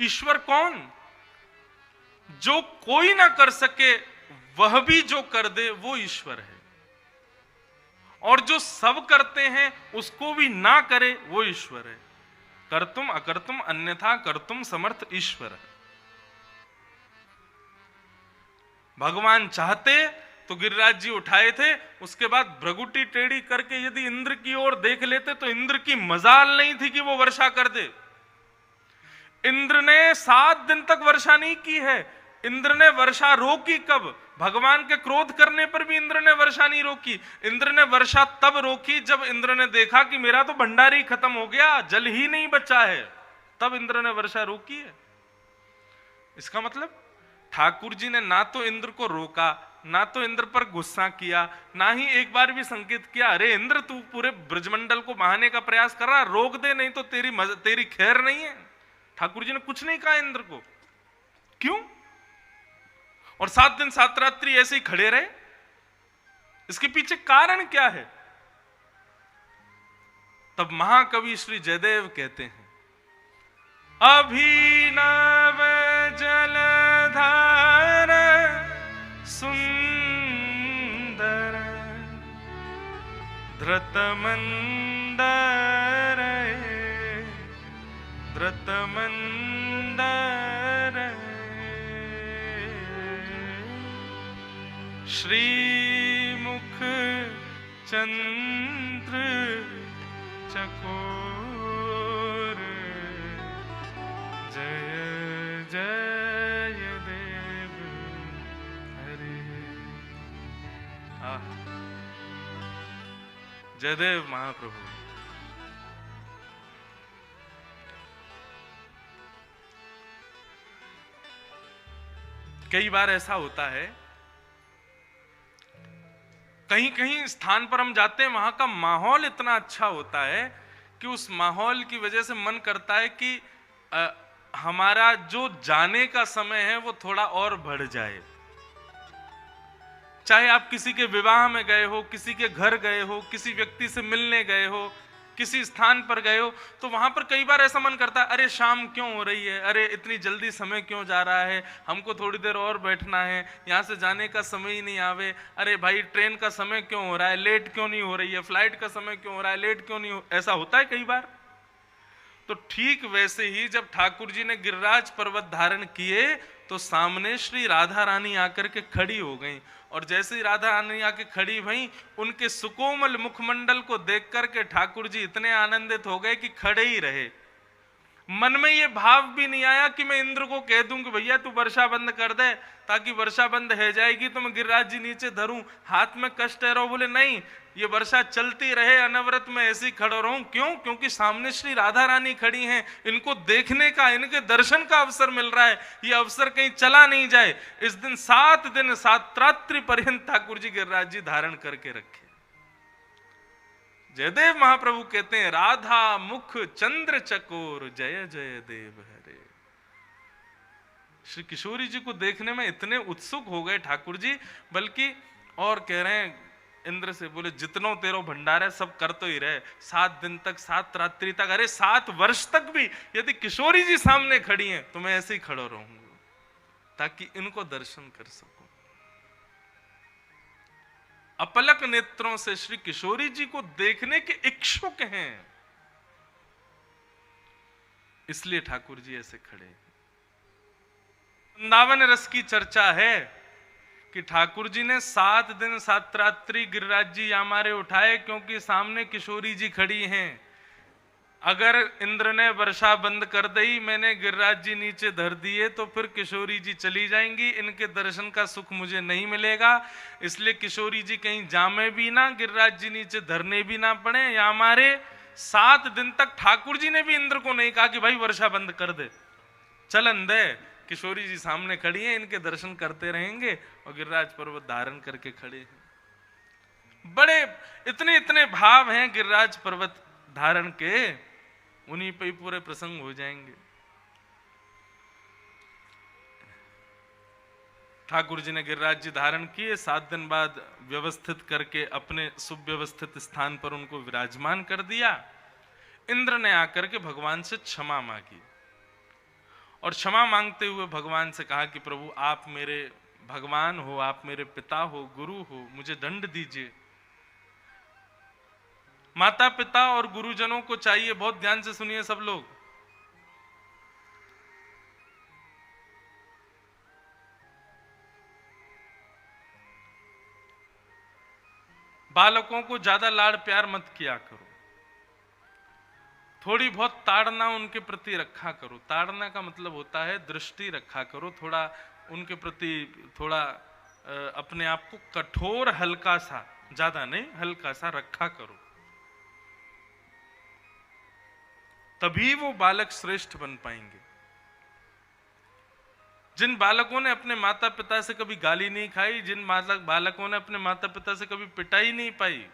ईश्वर कौन? जो कोई ना कर सके वह भी जो कर दे वो ईश्वर है, और जो सब करते हैं उसको भी ना करे वो ईश्वर है। कर्तुम अकर्तुम अन्यथा कर्तुम समर्थ ईश्वर है। भगवान चाहते तो गिरिराज जी उठाए थे, उसके बाद भ्रगुटी टेढ़ी करके यदि इंद्र की ओर देख लेते तो इंद्र की मजाल नहीं थी कि वो वर्षा कर दे। इंद्र ने 7 दिन तक वर्षा नहीं की है। इंद्र ने वर्षा रोकी कब? भगवान के क्रोध करने पर भी इंद्र ने वर्षा नहीं रोकी। इंद्र ने वर्षा तब रोकी जब इंद्र ने देखा कि मेरा तो भंडारी खत्म हो गया, जल ही नहीं बचा है, तब इंद्र ने वर्षा रोकी है। इसका मतलब ठाकुर जी ने ना तो इंद्र को रोका, ना तो इंद्र पर गुस्सा किया, ना ही एक बार भी संकेत किया अरे इंद्र तू पूरे ब्रजमंडल को बहाने का प्रयास कर रहा, रोक दे नहीं तो तेरी खैर नहीं है। ठाकुर जी ने कुछ नहीं कहा इंद्र को। क्यों? और 7 दिन 7 रात्रि ऐसे ही खड़े रहे। इसके पीछे कारण क्या है? तब महाकवि श्री जयदेव कहते हैं, अभिनव जलधार सुंदर धृतमंदर धृतमंदर श्रीमुख चंद्र चकोर जय जय देव हरे। जयदेव महाप्रभु। कई बार ऐसा होता है, कहीं कहीं स्थान पर हम जाते हैं, वहां का माहौल इतना अच्छा होता है कि उस माहौल की वजह से मन करता है कि हमारा जो जाने का समय है वो थोड़ा और बढ़ जाए। चाहे आप किसी के विवाह में गए हो, किसी के घर गए हो, किसी व्यक्ति से मिलने गए हो, किसी स्थान पर गए हो, तो वहां पर कई बार ऐसा मन करता है अरे शाम क्यों हो रही है, अरे इतनी जल्दी समय क्यों जा रहा है, हमको थोड़ी देर और बैठना है, यहाँ से जाने का समय ही नहीं आवे, अरे भाई ट्रेन का समय क्यों हो रहा है, लेट क्यों नहीं हो रही है, फ्लाइट का समय क्यों हो रहा है, लेट क्यों नहीं हो, ऐसा होता है कई बार। तो ठीक वैसे ही जब ठाकुर जी ने गिरिराज पर्वत धारण किए तो सामने श्री राधा रानी आकर के खड़ी हो गई, और जैसे ही राधा रानी आके खड़ी भई, उनके सुकोमल मुखमंडल को देख करके ठाकुर जी इतने आनंदित हो गए कि खड़े ही रहे। मन में ये भाव भी नहीं आया कि मैं इंद्र को कह दूं कि भैया तू वर्षा बंद कर दे, ताकि वर्षा बंद हो जाएगी तो मैं गिरिराज जी नीचे धरूं, हाथ में कष्ट है। बोले नहीं, ये वर्षा चलती रहे, अनवरत में ऐसे ही खड़ा रहूं। क्यों? क्योंकि सामने श्री राधा रानी खड़ी हैं, इनको देखने का, इनके दर्शन का अवसर मिल रहा है, ये अवसर कहीं चला नहीं जाए। इस दिन 7 दिन 7 रात्रि पर्यंत ठाकुर जी गिरिराज जी धारण करके रखे। जयदेव महाप्रभु कहते हैं, राधा मुख चंद्र चकोर जय जय देव हरे। श्री किशोरी जी को देखने में इतने उत्सुक हो गए ठाकुर जी, बल्कि और कह रहे हैं इंद्र से, बोले जितनो तेरो भंडार है सब कर तो ही रहे, 7 दिन तक 7 रात्रि तक, अरे 7 वर्ष तक भी यदि किशोरी जी सामने खड़ी हैं तो मैं ऐसे ही खड़ा रहूंगा ताकि इनको दर्शन कर सकूं। अपलक नेत्रों से श्री किशोरी जी को देखने के इच्छुक हैं, इसलिए ठाकुर जी ऐसे खड़े। वृंदावन रस की चर्चा है कि ठाकुर जी ने 7 दिन 7 रात्रि गिरिराज जी यामारे उठाए, क्योंकि सामने किशोरी जी खड़ी हैं। अगर इंद्र ने वर्षा बंद कर दी, मैंने गिरिराज जी नीचे धर दिए, तो फिर किशोरी जी चली जाएंगी, इनके दर्शन का सुख मुझे नहीं मिलेगा। इसलिए किशोरी जी कहीं जामे भी ना, गिरिराज जी नीचे धरने भी ना पड़े। या हमारे 7 दिन तक ठाकुर जी ने भी इंद्र को नहीं कहा कि भाई वर्षा बंद कर दे, चलन दे, किशोरी जी सामने खड़ी हैं, इनके दर्शन करते रहेंगे, और गिरिराज पर्वत धारण करके खड़े हैं। बड़े इतने इतने भाव हैं गिरिराज पर्वत धारण के, उन्हीं पे ही पूरे प्रसंग हो जाएंगे। ठाकुर जी ने गिरिराज जी धारण किए, 7 दिन बाद व्यवस्थित करके अपने सुव्यवस्थित स्थान पर उनको विराजमान कर दिया। इंद्र ने आकर के भगवान से क्षमा मांगी, और क्षमा मांगते हुए भगवान से कहा कि प्रभु आप मेरे भगवान हो, आप मेरे पिता हो, गुरु हो, मुझे दंड दीजिए। माता पिता और गुरुजनों को चाहिए, बहुत ध्यान से सुनिए सब लोग, बालकों को ज्यादा लाड़ प्यार मत किया करो, थोड़ी बहुत ताड़ना उनके प्रति रखा करो। ताड़ना का मतलब होता है दृष्टि रखा करो, थोड़ा उनके प्रति थोड़ा अपने आप को कठोर, हल्का सा, ज्यादा नहीं, हल्का सा रखा करो, तभी वो बालक श्रेष्ठ बन पाएंगे। जिन बालकों ने अपने माता पिता से कभी गाली नहीं खाई, जिन बालकों ने अपने माता पिता से कभी पिटाई नहीं पाई,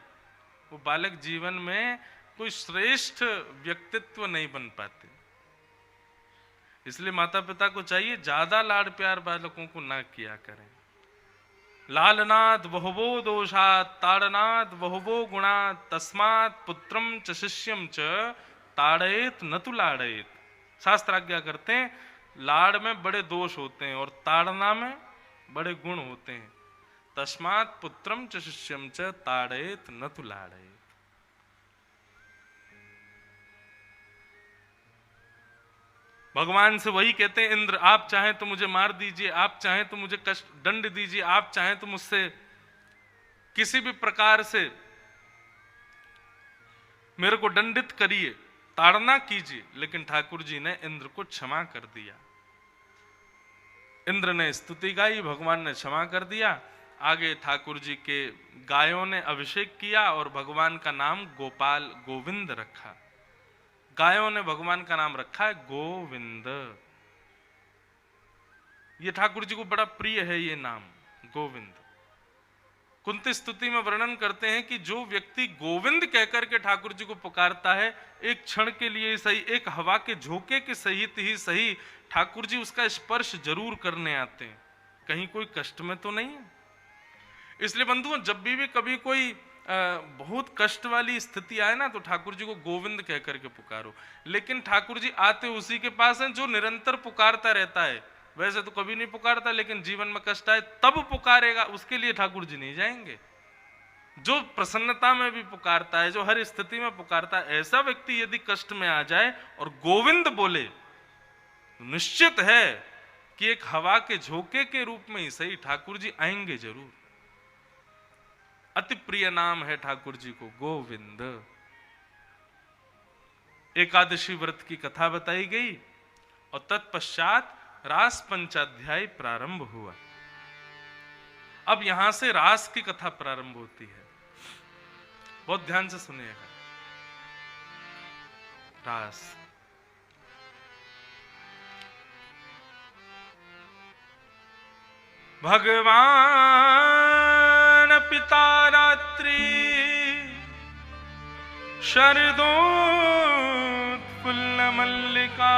वो बालक जीवन में कोई श्रेष्ठ व्यक्तित्व नहीं बन पाते। इसलिए माता पिता को चाहिए ज्यादा लाड़ प्यार बालकों को ना किया करें। लालनाद बहुवो दोषात् ताड़नाद बहुवो गुणात् तस्मात् पुत्रम च शिष्यम च ताड़येत न तु लाड़येत। शास्त्र आज्ञा करते हैं लाड़ में बड़े दोष होते हैं और ताड़ना में बड़े गुण होते हैं। तस्मात् पुत्रम च शिष्यम च ताड़येत न तु लाड़येत। भगवान से वही कहते हैं, इंद्र आप चाहें तो मुझे मार दीजिए, आप चाहें तो मुझे कष्ट दंड दीजिए, आप चाहें तो मुझसे किसी भी प्रकार से मेरे को दंडित करिए, ताड़ना कीजिए। लेकिन ठाकुर जी ने इंद्र को क्षमा कर दिया। इंद्र ने स्तुति गाई, भगवान ने क्षमा कर दिया। आगे ठाकुर जी के गायों ने अभिषेक किया और भगवान का नाम गोपाल गोविंद रखा। गायों ने भगवान का नाम रखा है गोविंद। ये ठाकुर जी को बड़ा प्रिय है ये नाम गोविंद। कुंती स्तुति में वर्णन करते हैं कि जो व्यक्ति गोविंद कहकर के ठाकुर जी को पुकारता है, एक क्षण के लिए सही, एक हवा के झोंके के सहित ही सही, ठाकुर जी उसका स्पर्श जरूर करने आते हैं। कहीं कोई कष्ट में तो नहीं है। इसलिए बंधुओं, जब भी कभी कोई बहुत कष्ट वाली स्थिति आए ना, तो ठाकुर जी को गोविंद कह करके पुकारो। लेकिन ठाकुर जी आते उसी के पास हैं जो निरंतर पुकारता रहता है। वैसे तो कभी नहीं पुकारता, लेकिन जीवन में कष्ट आए तब पुकारेगा, उसके लिए ठाकुर जी नहीं जाएंगे। जो प्रसन्नता में भी पुकारता है, जो हर स्थिति में पुकारता है, ऐसा व्यक्ति यदि कष्ट में आ जाए और गोविंद बोले, निश्चित है कि एक हवा के झोंके के रूप में ही सही ठाकुर जी आएंगे जरूर। अति प्रिय नाम है ठाकुर जी को गोविंद। एकादशी व्रत की कथा बताई गई और तत्पश्चात रास पंचाध्याय प्रारंभ हुआ। अब यहां से रास की कथा प्रारंभ होती है। बहुत ध्यान से सुनिएगा। रास भगवान पिता रात्रि शरदोत्फुल्ल मल्लिका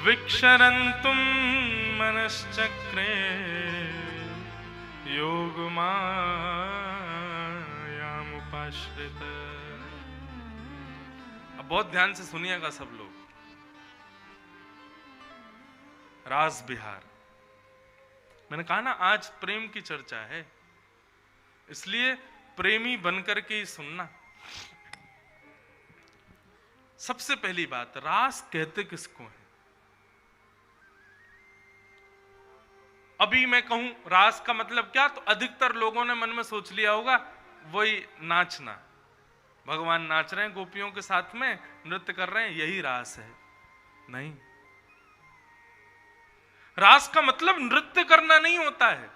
विक्षरन्तुं मनश्चक्रे योगमायामुपाश्रित। अब बहुत ध्यान से सुनिएगा सब लोग। रास बिहार, मैंने कहा ना आज प्रेम की चर्चा है, इसलिए प्रेमी बनकर के ही सुनना। सबसे पहली बात, रास कहते किसको है? अभी मैं कहूं रास का मतलब क्या, तो अधिकतर लोगों ने मन में सोच लिया होगा वही नाचना। भगवान नाच रहे हैं गोपियों के साथ में, नृत्य कर रहे हैं, यही रास है। नहीं, रास का मतलब नृत्य करना नहीं होता है।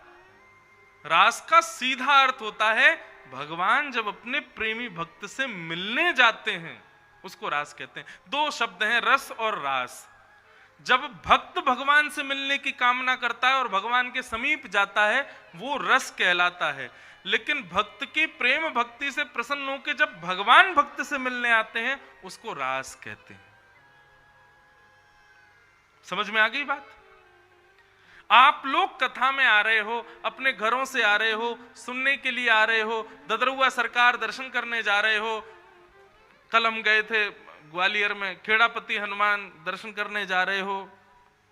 रास का सीधा अर्थ होता है भगवान जब अपने प्रेमी भक्त से मिलने जाते हैं, उसको रास कहते हैं। दो शब्द हैं, रस और रास। जब भक्त भगवान से मिलने की कामना करता है और भगवान के समीप जाता है, वो रस कहलाता है। लेकिन भक्त की प्रेम भक्ति से प्रसन्न होकर जब भगवान भक्त से मिलने आते हैं, उसको रास कहते हैं। समझ में आ गई बात? आप लोग कथा में आ रहे हो, अपने घरों से आ रहे हो, सुनने के लिए आ रहे हो, ददरुआ सरकार दर्शन करने जा रहे हो। कल हम गए थे ग्वालियर में खेड़ापति हनुमान दर्शन करने जा रहे हो,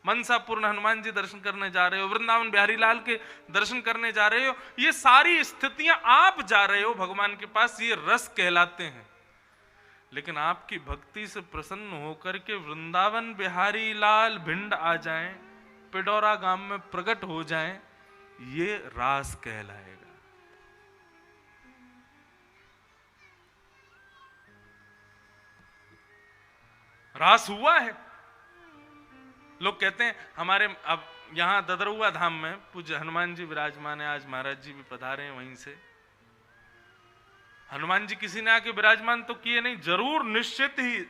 मनसापूर्ण हनुमान जी दर्शन करने जा रहे हो, वृंदावन बिहारी लाल के दर्शन करने जा रहे हो, ये सारी स्थितियां आप जा रहे हो भगवान के पास, ये रस कहलाते हैं। लेकिन आपकी भक्ति से प्रसन्न होकर के वृंदावन बिहारी लाल भिंड आ जाएं, पिडौरा गांव में प्रकट हो जाएं, ये रास कहलाएगा। रास हुआ है। लोग कहते हैं हमारे, अब यहां ददरुआ धाम में पूज्य हनुमान जी विराजमान है, आज महाराज जी भी पधारे हैं वहीं से। हनुमान जी किसी ने आके विराजमान तो किए नहीं, जरूर निश्चित ही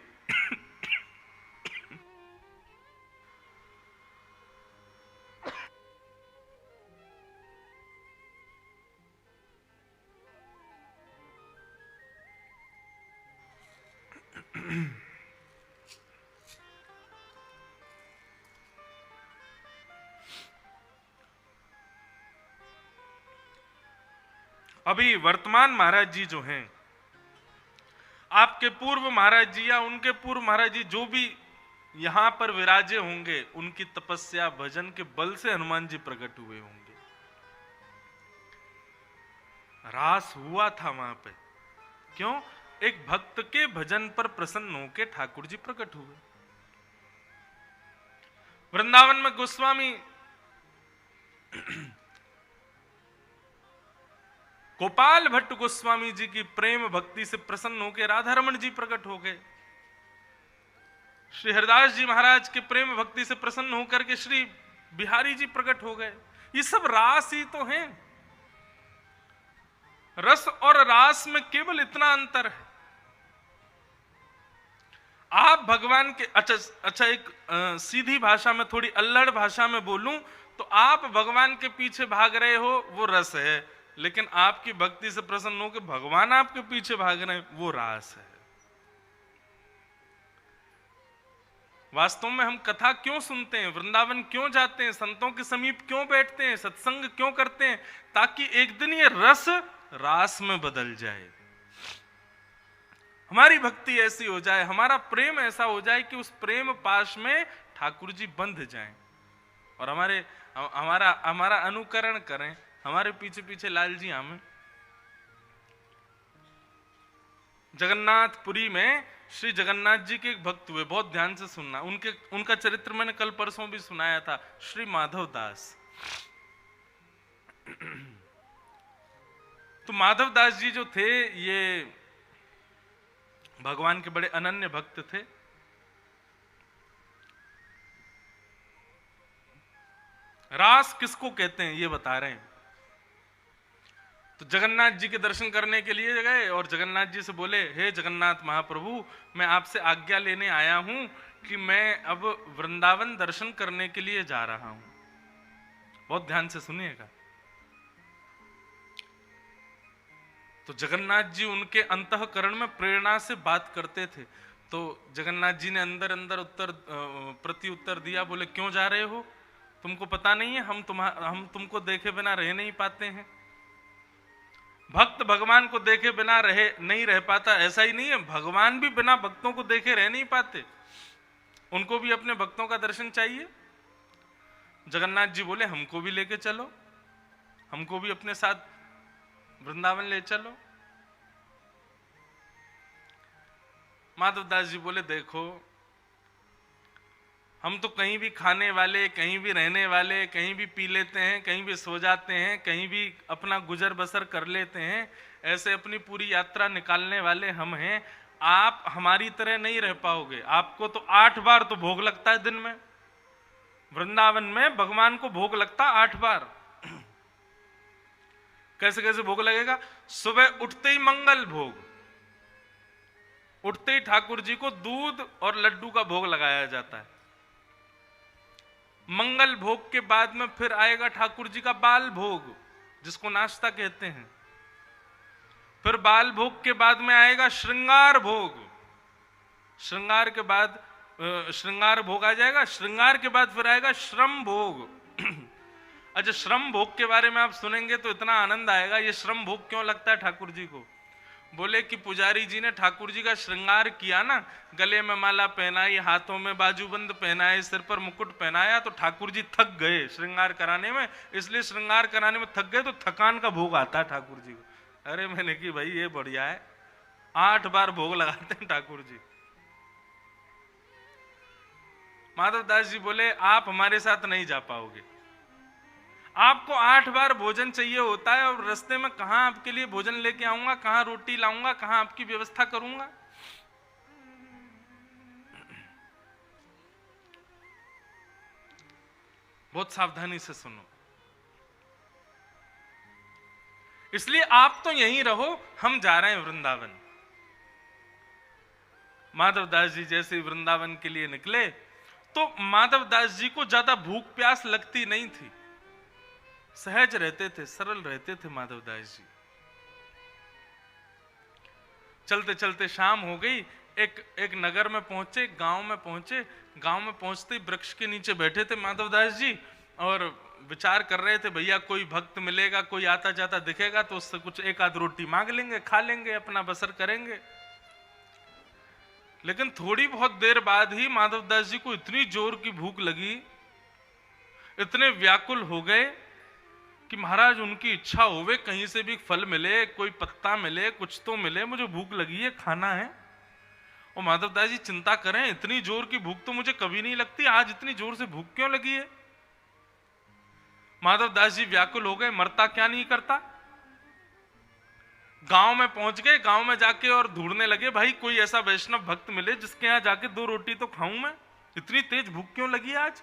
अभी वर्तमान महाराज जी जो हैं, आपके पूर्व महाराज जी या उनके पूर्व महाराज जी जो भी यहां पर विराजे होंगे, उनकी तपस्या भजन के बल से हनुमान जी प्रकट हुए होंगे। रास हुआ था वहां पे। क्यों? एक भक्त के भजन पर प्रसन्न होकर ठाकुर जी प्रकट हुए। वृंदावन में गोस्वामी गोपाल भट्ट गोस्वामी जी की प्रेम भक्ति से प्रसन्न होकर राधा रमण जी प्रकट हो गए। श्री हरिदास जी महाराज के प्रेम भक्ति से प्रसन्न होकर के श्री बिहारी जी प्रकट हो गए। ये सब रास ही तो हैं। रस और रास में केवल इतना अंतर है। आप भगवान के अच्छा एक सीधी भाषा में, थोड़ी अल्लड़ भाषा में बोलूं तो आप भगवान के पीछे भाग रहे हो, वो रस है। लेकिन आपकी भक्ति से प्रसन्न हो कि भगवान आपके पीछे भाग रहे हैं, वो रास है। वास्तव में हम कथा क्यों सुनते हैं, वृंदावन क्यों जाते हैं, संतों के समीप क्यों बैठते हैं, सत्संग क्यों करते हैं? ताकि एक दिन ये रस रास में बदल जाए, हमारी भक्ति ऐसी हो जाए, हमारा प्रेम ऐसा हो जाए कि उस प्रेम पाश में ठाकुर जी बंध जाएं और हमारा अनुकरण करें, हमारे पीछे पीछे लाल जी हमें। जगन्नाथपुरी में श्री जगन्नाथ जी के एक भक्त हुए, बहुत ध्यान से सुनना, उनका चरित्र मैंने कल परसों भी सुनाया था, श्री माधव दास। तो माधव दास जी जो थे, ये भगवान के बड़े अनन्य भक्त थे। रास किसको कहते हैं ये बता रहे हैं। तो जगन्नाथ जी के दर्शन करने के लिए गए और जगन्नाथ जी से बोले, हे जगन्नाथ महाप्रभु, मैं आपसे आज्ञा लेने आया हूं कि मैं अब वृंदावन दर्शन करने के लिए जा रहा हूं। बहुत ध्यान से सुनिएगा। तो जगन्नाथ जी उनके अंतःकरण में प्रेरणा से बात करते थे। तो जगन्नाथ जी ने अंदर अंदर प्रति उत्तर दिया, बोले क्यों जा रहे हो? तुमको पता नहीं है हम तुमको देखे बिना रह नहीं पाते हैं। भक्त भगवान को देखे बिना नहीं रह पाता, ऐसा ही नहीं है, भगवान भी बिना भक्तों को देखे रह नहीं पाते, उनको भी अपने भक्तों का दर्शन चाहिए। जगन्नाथ जी बोले हमको भी लेके चलो, हमको भी अपने साथ वृंदावन ले चलो। माधवदास जी बोले देखो, हम तो कहीं भी खाने वाले, कहीं भी रहने वाले, कहीं भी पी लेते हैं, कहीं भी सो जाते हैं, कहीं भी अपना गुजर बसर कर लेते हैं, ऐसे अपनी पूरी यात्रा निकालने वाले हम हैं। आप हमारी तरह नहीं रह पाओगे। आपको तो 8 बार तो भोग लगता है दिन में, वृंदावन में भगवान को भोग लगता 8 बार। कैसे कैसे भोग लगेगा? सुबह उठते ही मंगल भोग, उठते ही ठाकुर जी को दूध और लड्डू का भोग लगाया जाता है। मंगल भोग के बाद में फिर आएगा ठाकुर जी का बाल भोग, जिसको नाश्ता कहते हैं। फिर बाल भोग के बाद में आएगा श्रृंगार भोग, श्रृंगार के बाद श्रृंगार भोग आ जाएगा। श्रृंगार के बाद फिर आएगा श्रम भोग। अच्छा, श्रम भोग के बारे में आप सुनेंगे तो इतना आनंद आएगा। ये श्रम भोग क्यों लगता है ठाकुर जी को? बोले कि पुजारी जी ने ठाकुर जी का श्रृंगार किया ना, गले में माला पहनाई, हाथों में बाजूबंद पहनाए, सिर पर मुकुट पहनाया, तो ठाकुर जी थक गए श्रृंगार कराने में, इसलिए श्रृंगार कराने में थक गए तो थकान का भोग आता है ठाकुर जी को। अरे मैंने कि भाई ये बढ़िया है, 8 बार भोग लगाते हैं ठाकुर जी। माधवदास जी बोले आप हमारे साथ नहीं जा पाओगे, आपको 8 बार भोजन चाहिए होता है, और रास्ते में कहां आपके लिए भोजन लेके आऊंगा, कहां रोटी लाऊंगा, कहां आपकी व्यवस्था करूंगा। बहुत सावधानी से सुनो, इसलिए आप तो यहीं रहो, हम जा रहे हैं वृंदावन। माधवदास जी जैसे वृंदावन के लिए निकले तो माधवदास जी को ज्यादा भूख प्यास लगती नहीं थी, सहज रहते थे, सरल रहते थे माधवदास जी। चलते चलते शाम हो गई, एक नगर में पहुंचे, गांव में पहुंचे। गांव में पहुंचते ही वृक्ष के नीचे बैठे थे माधवदास जी और विचार कर रहे थे, भैया कोई भक्त मिलेगा, कोई आता जाता दिखेगा तो उससे कुछ एक आध रोटी मांग लेंगे, खा लेंगे, अपना बसर करेंगे। लेकिन थोड़ी बहुत देर बाद ही माधवदास जी को इतनी जोर की भूख लगी, इतने व्याकुल हो गए कि महाराज उनकी इच्छा होवे कहीं से भी फल मिले, कोई पत्ता मिले, कुछ तो मिले, मुझे भूख लगी है, खाना है। और माधवदास जी चिंता करें, इतनी जोर की भूख तो मुझे कभी नहीं लगती, आज इतनी जोर से भूख क्यों लगी है। माधवदास जी व्याकुल हो गए, मरता क्या नहीं करता। गांव में पहुंच गए, गांव में जाके और ढूंढने लगे, भाई कोई ऐसा वैष्णव भक्त मिले जिसके यहां जाके 2 रोटी तो खाऊं मैं, इतनी तेज भूख क्यों लगी आज।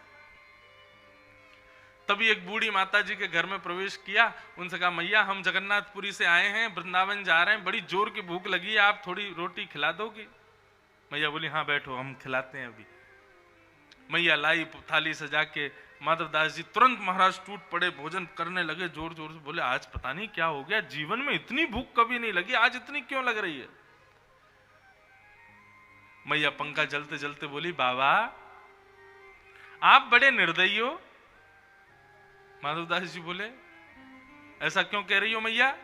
तभी एक बूढ़ी माता जी के घर में प्रवेश किया, उनसे कहा मैया हम जगन्नाथपुरी से आए हैं, वृंदावन जा रहे हैं, बड़ी जोर की भूख लगी है, आप थोड़ी रोटी खिला दोगी। मैया बोली हाँ बैठो, हम खिलाते हैं अभी। मैया लाई थाली सजा के, माधवदास जी तुरंत महाराज टूट पड़े, भोजन करने लगे जोर जोर से। बोले आज पता नहीं क्या हो गया, जीवन में इतनी भूख कभी नहीं लगी, आज इतनी क्यों लग रही है। मैया पंखा जलते जलते बोली बाबा आप बड़े निर्दयी हो। माधवदास जी बोले ऐसा क्यों कह रही हो मैया।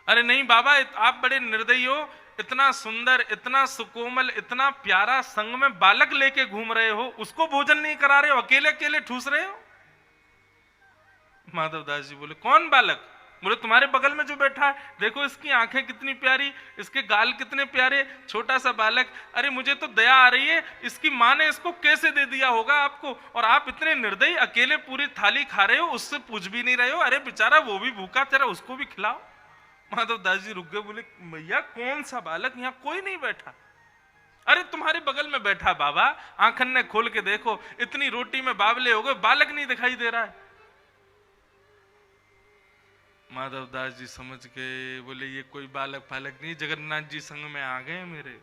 अरे नहीं बाबा आप बड़े निर्दयी हो, इतना सुंदर, इतना सुकोमल, इतना प्यारा संग में बालक लेके घूम रहे हो, उसको भोजन नहीं करा रहे हो, अकेले अकेले ठूस रहे हो। माधवदास जी बोले कौन बालक। बोले तुम्हारे बगल में जो बैठा है, देखो इसकी आंखें कितनी प्यारी, इसके गाल कितने प्यारे, छोटा सा बालक। अरे मुझे तो दया आ रही है, इसकी माँ ने इसको कैसे दे दिया होगा आपको, और आप इतने निर्दयी अकेले पूरी थाली खा रहे हो, उससे पूछ भी नहीं रहे हो। अरे बेचारा वो भी भूखा, तेरा उसको भी खिलाओ। माधवदास जी रुक गए, बोले भैया कौन सा बालक, यहाँ कोई नहीं बैठा। अरे तुम्हारे बगल में बैठा बाबा, आंखन ने खोल के देखो, इतनी रोटी में बावले हो गए, बालक नहीं दिखाई दे रहा है। माधवदास जी समझ गए, बोले ये कोई बालक फालक नहीं, जगन्नाथ जी संग में आ गए मेरे।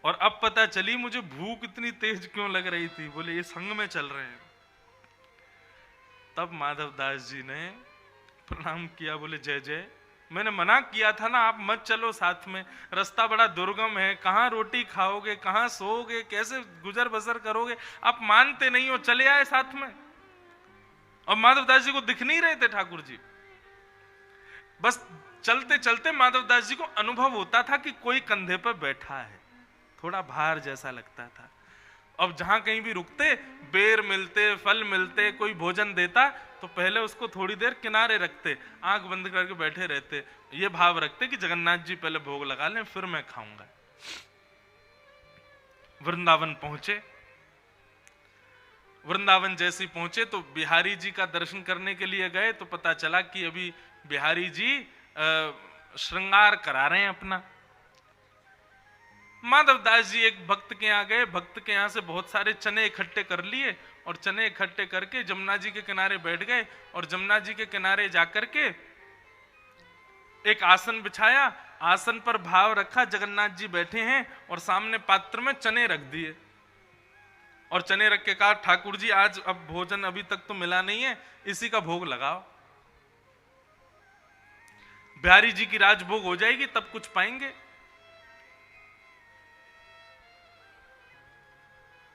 और अब पता चली मुझे भूख इतनी तेज क्यों लग रही थी, बोले ये संग में चल रहे हैं। तब माधवदास जी ने प्रणाम किया, बोले जय जय, मैंने मना किया था ना आप मत चलो साथ में, रास्ता बड़ा दुर्गम है, कहां रोटी खाओगे, कहां सोओगे, कैसे गुजर बसर करोगे, आप मानते नहीं हो, चले आए साथ में। और माधवदास जी को दिख नहीं रहे थे ठाकुर जी, बस चलते चलते माधवदास जी को अनुभव होता था कि कोई कंधे पर बैठा है, थोड़ा भार जैसा लगता था। अब जहां कहीं भी रुकते, बेर मिलते, फल मिलते, कोई भोजन देता तो पहले उसको थोड़ी देर किनारे रखते, आंख बंद करके बैठे रहते, ये भाव रखते कि जगन्नाथ जी पहले भोग लगा लें फिर मैं खाऊंगा। वृंदावन पहुंचे, वृंदावन जैसे पहुंचे तो बिहारी जी का दर्शन करने के लिए गए तो पता चला कि अभी बिहारी जी श्रृंगार करा रहे हैं अपना। माधवदास जी एक भक्त के यहाँ गए, भक्त के यहाँ से बहुत सारे चने इकट्ठे कर लिए और चने इकट्ठे करके जमुना जी के किनारे बैठ गए और जमुना जी के किनारे जाकर के एक आसन बिछाया, आसन पर भाव रखा, जगन्नाथ जी बैठे हैं और सामने पात्र में चने रख दिए और चने रख के कहा ठाकुर जी आज अब भोजन अभी तक तो मिला नहीं है, इसी का भोग लगाओ, बिहारी जी की राजभोग हो जाएगी तब कुछ पाएंगे।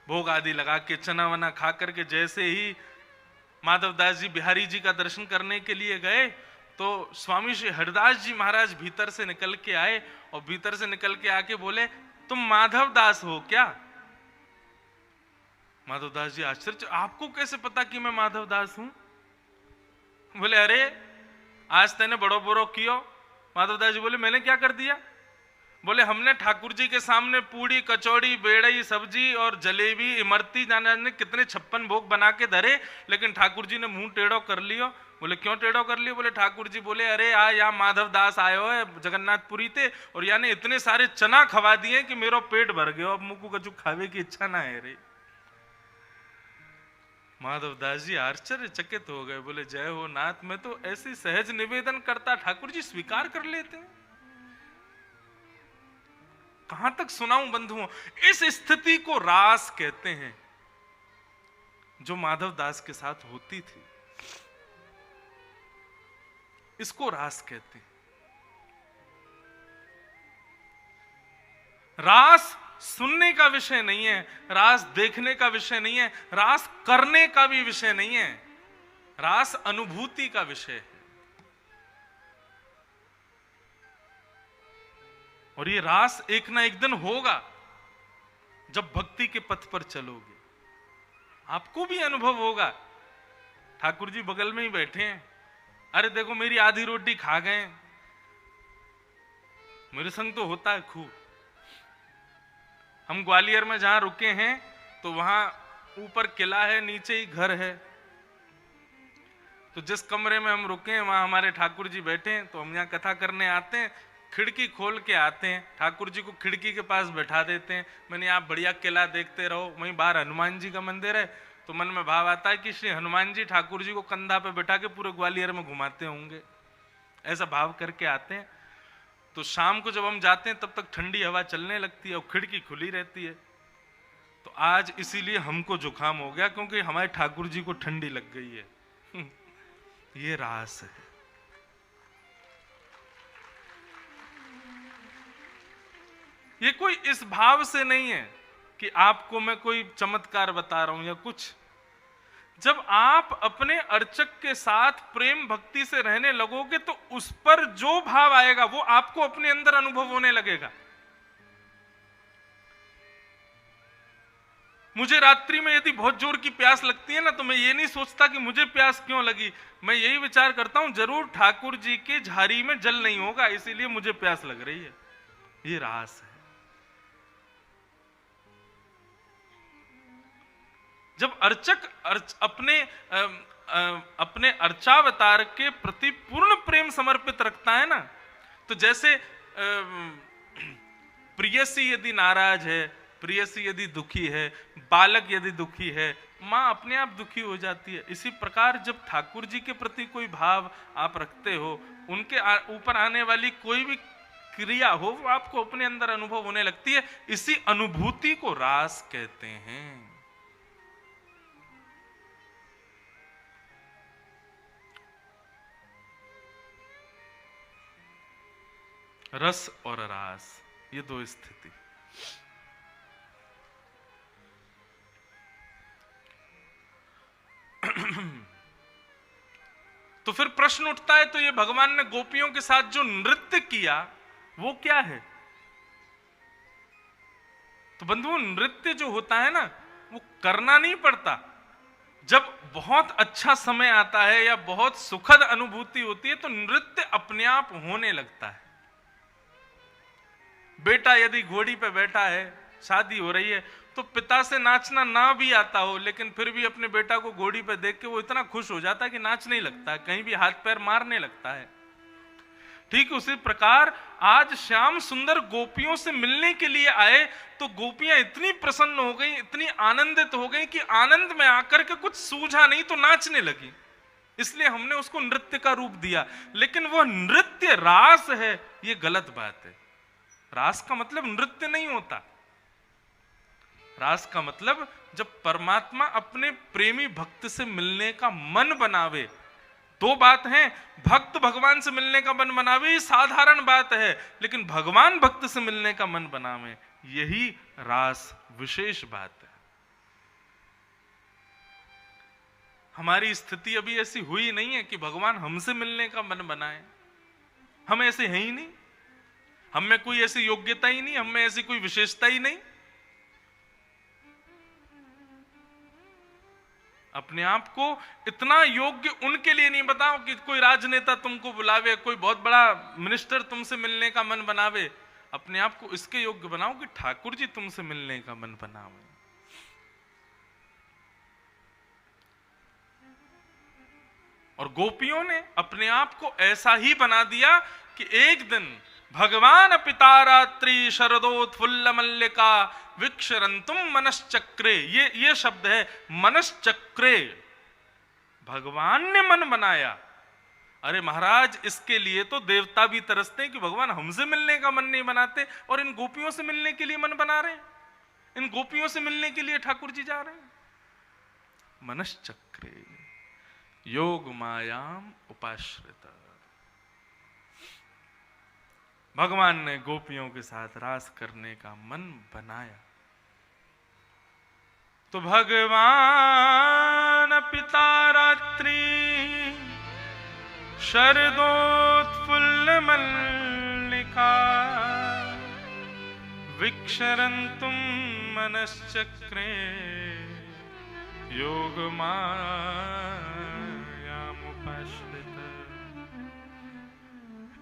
भोग आदि लगा के चना वना खा करके जैसे ही माधवदास जी बिहारी जी का दर्शन करने के लिए गए तो स्वामी श्री हरिदास जी महाराज भीतर से निकल के आए और भीतर से निकल के आके बोले, तुम माधव दास हो क्या? माधव दास जी आश्चर्य, आपको कैसे पता कि मैं माधव दास हूं? बोले, अरे आज तेने बड़ो बड़ो कियो। माधव दास जी बोले, मैंने क्या कर दिया? बोले, हमने ठाकुर जी के सामने पूड़ी कचौड़ी बेड़ई सब्जी और जलेबी इमरती जाने कितने 56 भोग बना के धरे, लेकिन ठाकुर जी ने मुंह टेढ़ो कर लियो। बोले, क्यों टेढ़ो कर लियो? बोले, ठाकुर जी बोले, अरे यहाँ माधव दास आयो है जगन्नाथपुरी थे और यानी इतने सारे चना खवा दिए कि मेरा पेट भर गयो, अब मुझको कछु खावे की इच्छा ना है रे। माधव दास जी आश्चर्यचकित हो गए। बोले, जय हो नाथ, मैं तो ऐसी सहज निवेदन करता, ठाकुर जी स्वीकार कर लेते हैं। कहां तक सुनाऊं बंधुओं? इस स्थिति को रास कहते हैं जो माधव दास के साथ होती थी, इसको रास कहते हैं। रास सुनने का विषय नहीं है, रास देखने का विषय नहीं है, रास करने का भी विषय नहीं है, रास अनुभूति का विषय है। और ये रास एक ना एक दिन होगा जब भक्ति के पथ पर चलोगे, आपको भी अनुभव होगा। ठाकुर जी बगल में ही बैठे हैं, अरे देखो मेरी आधी रोटी खा गए, मेरे संग तो होता है खूब। हम ग्वालियर में जहां रुके हैं तो वहां ऊपर किला है, नीचे ही घर है। तो जिस कमरे में हम रुके हैं वहां हमारे ठाकुर जी बैठे हैं। तो हम यहाँ कथा करने आते हैं, खिड़की खोल के आते हैं, ठाकुर जी को खिड़की के पास बैठा देते हैं। मैंने आप बढ़िया किला देखते रहो, वहीं बाहर हनुमान जी का मंदिर है। तो मन में भाव आता है कि श्री हनुमान जी ठाकुर जी को कंधा पे बैठा के पूरे ग्वालियर में घुमाते होंगे, ऐसा भाव करके आते हैं। तो शाम को जब हम जाते हैं तब तक ठंडी हवा चलने लगती है और खिड़की खुली रहती है। तो आज इसीलिए हमको जुकाम हो गया क्योंकि हमारे ठाकुर जी को ठंडी लग गई है। ये रास है। ये कोई इस भाव से नहीं है कि आपको मैं कोई चमत्कार बता रहा हूं या कुछ। जब आप अपने अर्चक के साथ प्रेम भक्ति से रहने लगोगे तो उस पर जो भाव आएगा वो आपको अपने अंदर अनुभव होने लगेगा। मुझे रात्रि में यदि बहुत जोर की प्यास लगती है ना, तो मैं ये नहीं सोचता कि मुझे प्यास क्यों लगी, मैं यही विचार करता हूं जरूर ठाकुर जी के झाड़ी में जल नहीं होगा इसीलिए मुझे प्यास लग रही है। ये रास है। जब अर्चक अपने अर्चावतार के प्रति पूर्ण प्रेम समर्पित रखता है ना, तो जैसे प्रियसी यदि नाराज है, प्रियसी यदि दुखी है, बालक यदि दुखी है, माँ अपने आप दुखी हो जाती है। इसी प्रकार जब ठाकुर जी के प्रति कोई भाव आप रखते हो, उनके ऊपर आने वाली कोई भी क्रिया हो वो आपको अपने अंदर अनुभव होने लगती है। इसी अनुभूति को रास कहते हैं। रस और रास, ये दो स्थिति। तो फिर प्रश्न उठता है, तो ये भगवान ने गोपियों के साथ जो नृत्य किया वो क्या है? तो बंधुओं, नृत्य जो होता है ना वो करना नहीं पड़ता। जब बहुत अच्छा समय आता है या बहुत सुखद अनुभूति होती है तो नृत्य अपने आप होने लगता है। बेटा यदि घोड़ी पे बैठा है, शादी हो रही है, तो पिता से नाचना ना भी आता हो लेकिन फिर भी अपने बेटा को घोड़ी पे देख के वो इतना खुश हो जाता है कि नाचने लगता है, कहीं भी हाथ पैर मारने लगता है। ठीक उसी प्रकार आज श्याम सुंदर गोपियों से मिलने के लिए आए तो गोपियां इतनी प्रसन्न हो गई, इतनी आनंदित हो गई कि आनंद में आकर के कुछ सूझा नहीं तो नाचने लगी। इसलिए हमने उसको नृत्य का रूप दिया। लेकिन वह नृत्य रास है, ये गलत बात है। रास का मतलब नृत्य नहीं होता। रास का मतलब जब परमात्मा अपने प्रेमी भक्त से मिलने का मन बनावे। दो बात है, भक्त भगवान से मिलने का मन बनावे ये साधारण बात है, लेकिन भगवान भक्त से मिलने का मन बनावे यही रास विशेष बात है। हमारी स्थिति अभी ऐसी हुई नहीं है कि भगवान हमसे मिलने का मन बनाए। हम ऐसे हैं ही नहीं, हम में कोई ऐसी योग्यता ही नहीं, हम में ऐसी कोई विशेषता ही नहीं। अपने आप को इतना योग्य उनके लिए नहीं बताओ कि कोई राजनेता तुमको बुलावे, कोई बहुत बड़ा मिनिस्टर तुमसे मिलने का मन बनावे। अपने आप को इसके योग्य बनाओ कि ठाकुर जी तुमसे मिलने का मन बनावे। और गोपियों ने अपने आप को ऐसा ही बना दिया कि एक दिन भगवान पिता रात्रि शरदोत्फुल्ल मल्लिका विक्षरंतुम मनश्चक्रे, ये शब्द है मनश्चक्रे, भगवान ने मन बनाया। अरे महाराज, इसके लिए तो देवता भी तरसते हैं कि भगवान हमसे मिलने का मन नहीं बनाते, और इन गोपियों से मिलने के लिए मन बना रहे हैं, इन गोपियों से मिलने के लिए ठाकुर जी जा रहे हैं। मनश्चक्रे योग मायाम उपाश्रित, भगवान ने गोपियों के साथ रास करने का मन बनाया। तो भगवान पिता रात्रि शरदोत्फुल्ल मल्लिका विक्षरन्तुम मनश्चक्रे योगमायामुपाश्रित।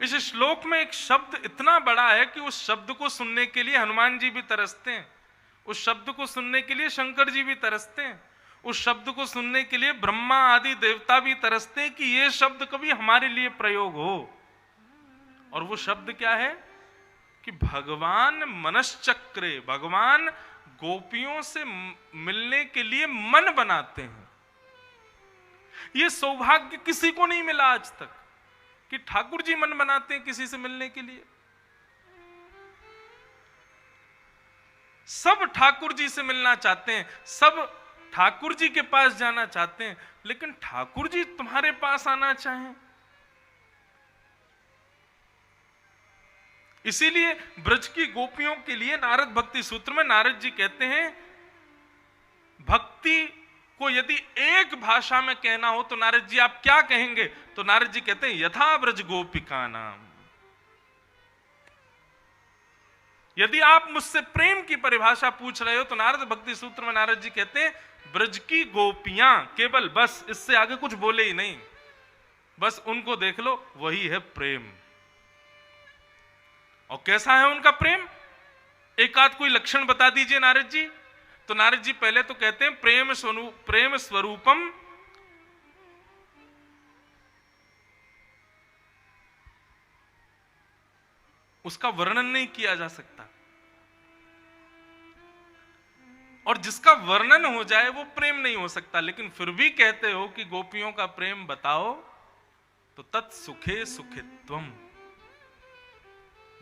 इस श्लोक में एक शब्द इतना बड़ा है कि उस शब्द को सुनने के लिए हनुमान जी भी तरसते हैं, उस शब्द को सुनने के लिए शंकर जी भी तरसते हैं, उस शब्द को सुनने के लिए ब्रह्मा आदि देवता भी तरसते हैं कि ये शब्द कभी हमारे लिए प्रयोग हो। और वो शब्द क्या है कि भगवान मनश्चक्रे, भगवान गोपियों से मिलने के लिए मन बनाते हैं। ये सौभाग्य किसी को नहीं मिला आज तक कि ठाकुर जी मन बनाते हैं किसी से मिलने के लिए। सब ठाकुर जी से मिलना चाहते हैं, सब ठाकुर जी के पास जाना चाहते हैं, लेकिन ठाकुर जी तुम्हारे पास आना चाहें। इसीलिए ब्रज की गोपियों के लिए नारद भक्ति सूत्र में नारद जी कहते हैं, भक्ति को यदि एक भाषा में कहना हो तो नारद जी आप क्या कहेंगे? तो नारद जी कहते हैं यथा ब्रज गोपिका नाम। यदि आप मुझसे प्रेम की परिभाषा पूछ रहे हो तो नारद भक्ति सूत्र में नारद जी कहते हैं ब्रज की गोपियां, केवल बस, इससे आगे कुछ बोले ही नहीं, बस उनको देख लो, वही है प्रेम। और कैसा है उनका प्रेम? एक आध कोई लक्षण बता दीजिए नारद जी। तो नारद जी पहले तो कहते हैं प्रेम स्वरूपम उसका वर्णन नहीं किया जा सकता, और जिसका वर्णन हो जाए वो प्रेम नहीं हो सकता। लेकिन फिर भी कहते हो कि गोपियों का प्रेम बताओ, तो तत् सुखे सुखित्वम।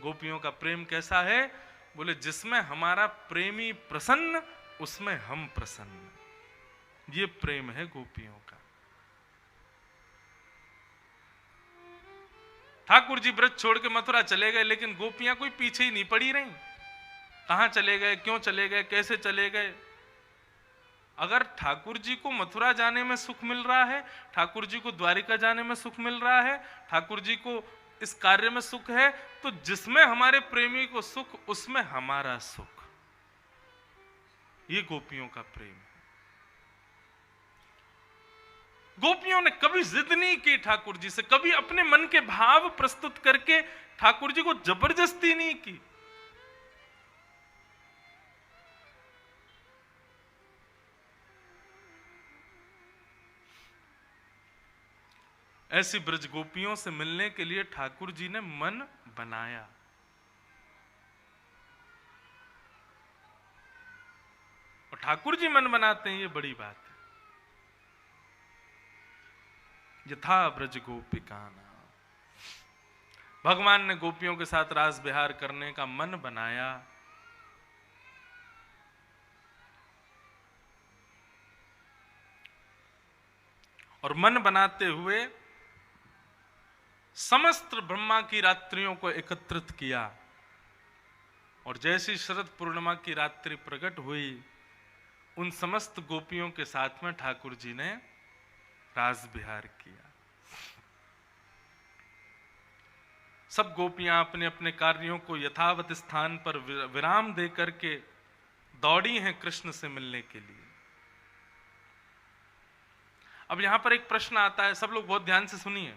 गोपियों का प्रेम कैसा है? बोले जिसमें हमारा प्रेमी प्रसन्न उसमें हम प्रसन्न। ये प्रेम है गोपियों का। ठाकुर जी ब्रज छोड़ के मथुरा चले गए, लेकिन गोपियां कोई पीछे ही नहीं पड़ी रही। कहां चले गए, क्यों चले गए, कैसे चले गए? अगर ठाकुर जी को मथुरा जाने में सुख मिल रहा है, ठाकुर जी को द्वारिका जाने में सुख मिल रहा है, ठाकुर जी को इस कार्य में सुख है, तो जिसमें हमारे प्रेमी को सुख उसमें हमारा सुख। ये गोपियों का प्रेम है। गोपियों ने कभी जिद नहीं की ठाकुर जी से, कभी अपने मन के भाव प्रस्तुत करके ठाकुर जी को जबरदस्ती नहीं की। ऐसी ब्रज गोपियों से मिलने के लिए ठाकुर जी ने मन बनाया। और ठाकुर जी मन बनाते हैं, ये बड़ी बात है। यथा ब्रज गोपिका नाम, भगवान ने गोपियों के साथ रास विहार करने का मन बनाया। और मन बनाते हुए समस्त ब्रह्मा की रात्रियों को एकत्रित किया। और जैसी शरद पूर्णिमा की रात्रि प्रकट हुई, उन समस्त गोपियों के साथ में ठाकुर जी ने रास बिहार किया। सब गोपियां अपने अपने कार्यों को यथावत स्थान पर विराम दे करके दौड़ी हैं कृष्ण से मिलने के लिए। अब यहां पर एक प्रश्न आता है, सब लोग बहुत ध्यान से सुनिए।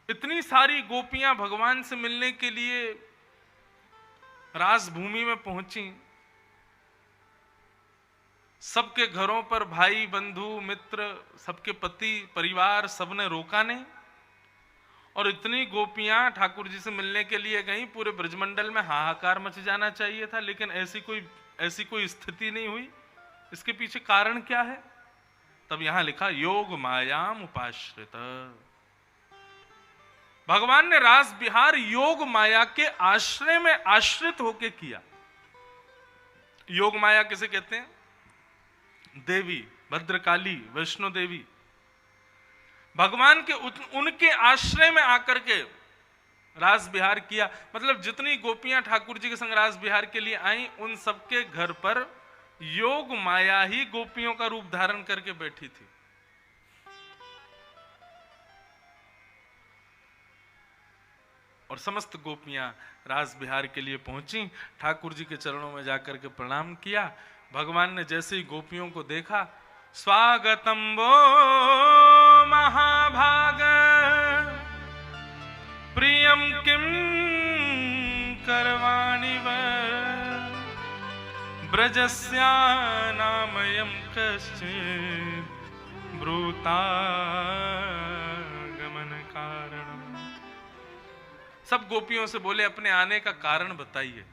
इतनी सारी गोपियां भगवान से मिलने के लिए रास भूमि में पहुंची, सबके घरों पर भाई बंधु मित्र सबके पति परिवार सबने रोका नहीं, और इतनी गोपियां ठाकुर जी से मिलने के लिए गई, पूरे ब्रजमंडल में हाहाकार मच जाना चाहिए था, लेकिन ऐसी कोई स्थिति नहीं हुई। इसके पीछे कारण क्या है? तब यहां लिखा योग मायाम उपाश्रित। भगवान ने रास बिहार योग माया के आश्रय में आश्रित होके किया। योग माया किसे कहते हैं? देवी भद्रकाली वैष्णो देवी। भगवान के उनके आश्रय में आकर के रास बिहार किया। मतलब जितनी गोपियां ठाकुर जी के संग रास बिहार के लिए आई, उन सबके घर पर योग माया ही गोपियों का रूप धारण करके बैठी थी। और समस्त गोपियां रास बिहार के लिए पहुंची, ठाकुर जी के चरणों में जाकर के प्रणाम किया। भगवान ने जैसे ही गोपियों को देखा, स्वागतम वो महाभाग प्रियम किम करवाणि व ब्रजस्या नामयम कश्चित् ब्रूता गमन कारणम। सब गोपियों से बोले अपने आने का कारण बताइए।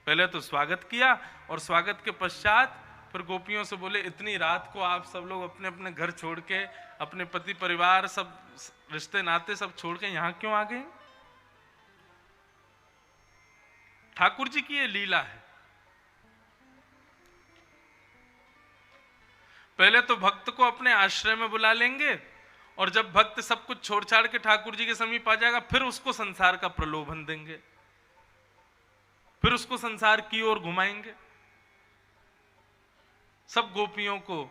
पहले तो स्वागत किया, और स्वागत के पश्चात फिर गोपियों से बोले इतनी रात को आप सब लोग अपने अपने घर छोड़ के, अपने पति परिवार सब रिश्ते नाते सब छोड़ के यहां क्यों आ गए? ठाकुर जी की ये लीला है। पहले तो भक्त को अपने आश्रय में बुला लेंगे, और जब भक्त सब कुछ छोड़ छाड़ के ठाकुर जी के समीप आ जाएगा, फिर उसको संसार का प्रलोभन देंगे, फिर उसको संसार की ओर घुमाएंगे। सब गोपियों को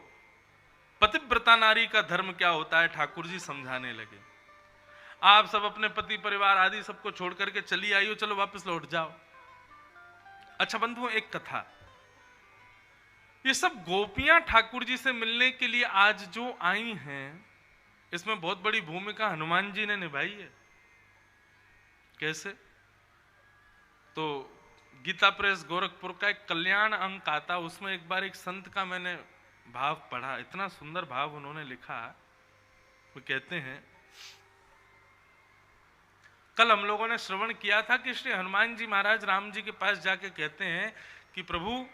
पतिव्रता नारी का धर्म क्या होता है ठाकुर जी समझाने लगे। आप सब अपने पति परिवार आदि सबको छोड़ करके चली आई हो, चलो वापस लौट जाओ। अच्छा बंधुओं, एक कथा, ये सब गोपियां ठाकुर जी से मिलने के लिए आज जो आई हैं, इसमें बहुत बड़ी भूमिका हनुमान जी ने निभाई है। कैसे? तो गीता प्रेस गोरखपुर का एक कल्याण अंक आता, उसमें एक बार एक संत का मैंने भाव पढ़ा, इतना सुंदर भाव उन्होंने लिखा। वो कहते हैं, कल हम लोगों ने श्रवण किया था कि श्री हनुमान जी महाराज राम जी के पास जाके कहते हैं कि प्रभु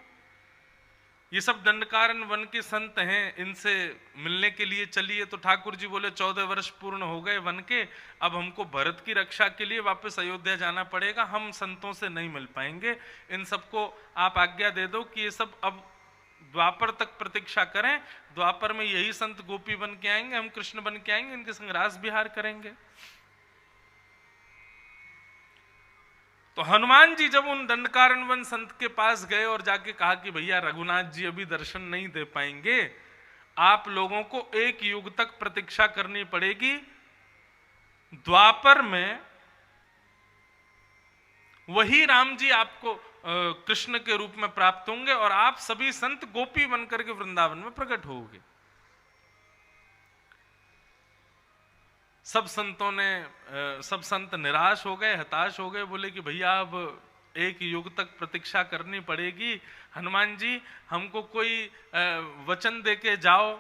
ये सब दंडकारण्य वन के संत हैं, इनसे मिलने के लिए चलिए। तो ठाकुर जी बोले 14 वर्ष पूर्ण हो गए वन के, अब हमको भरत की रक्षा के लिए वापस अयोध्या जाना पड़ेगा, हम संतों से नहीं मिल पाएंगे। इन सबको आप आज्ञा दे दो कि ये सब अब द्वापर तक प्रतीक्षा करें, द्वापर में यही संत गोपी बन के आएंगे, हम कृष्ण बन के आएंगे, इनके संग रास बिहार करेंगे। तो हनुमान जी जब उन दंडकारण्य वन संत के पास गए और जाके कहा कि भैया रघुनाथ जी अभी दर्शन नहीं दे पाएंगे, आप लोगों को एक युग तक प्रतीक्षा करनी पड़ेगी, द्वापर में वही राम जी आपको कृष्ण के रूप में प्राप्त होंगे और आप सभी संत गोपी बनकर के वृंदावन में प्रकट होंगे। सब संत निराश हो गए, हताश हो गए, बोले कि भैया अब एक युग तक प्रतीक्षा करनी पड़ेगी। हनुमान जी हमको कोई वचन देके जाओ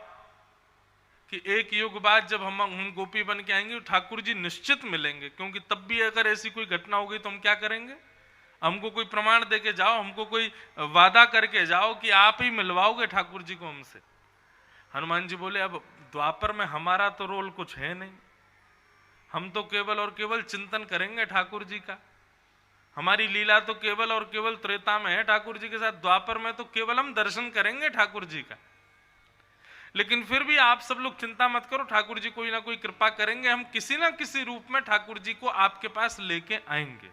कि एक युग बाद जब हम गोपी बन के आएंगे ठाकुर जी निश्चित मिलेंगे, क्योंकि तब भी अगर ऐसी कोई घटना हो गई तो हम क्या करेंगे? हमको कोई प्रमाण देके जाओ, हमको कोई वादा करके जाओ कि आप ही मिलवाओगे ठाकुर जी को हमसे। हनुमान जी बोले अब द्वापर में हमारा तो रोल कुछ है नहीं, हम तो केवल और केवल चिंतन करेंगे ठाकुर जी का, हमारी लीला तो केवल और केवल त्रेता में है ठाकुर जी के साथ, द्वापर में तो केवल हम दर्शन करेंगे ठाकुर जी का। लेकिन फिर भी आप सब लोग चिंता मत करो, ठाकुर जी कोई ना कोई कृपा करेंगे, हम किसी ना किसी रूप में ठाकुर जी को आपके पास लेके आएंगे।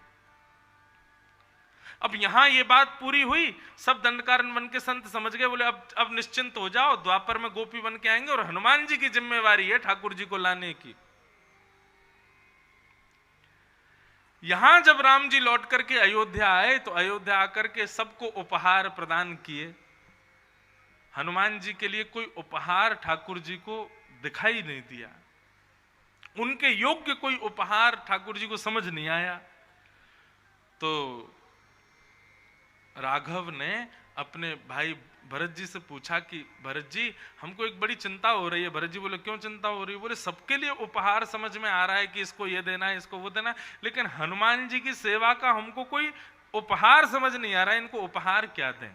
अब यहां ये बात पूरी हुई, सब दंडकारण्य वन के संत समझ गए, बोले अब निश्चिंत हो जाओ, द्वापर में गोपी बन के आएंगे और हनुमान जी की जिम्मेवारी है ठाकुर जी को लाने की। यहां जब राम जी लौट करके अयोध्या आए तो अयोध्या आकर के सबको उपहार प्रदान किए। हनुमान जी के लिए कोई उपहार ठाकुर जी को दिखाई नहीं दिया, उनके योग्य कोई उपहार ठाकुर जी को समझ नहीं आया। तो राघव ने अपने भाई भरत जी से पूछा कि भरत जी हमको एक बड़ी चिंता हो रही है। भरत जी बोले क्यों चिंता हो रही है? बोले सबके लिए उपहार समझ में आ रहा है कि इसको ये देना है, इसको वो देना है, लेकिन हनुमान जी की सेवा का हमको कोई उपहार समझ नहीं आ रहा है, इनको उपहार क्या दें?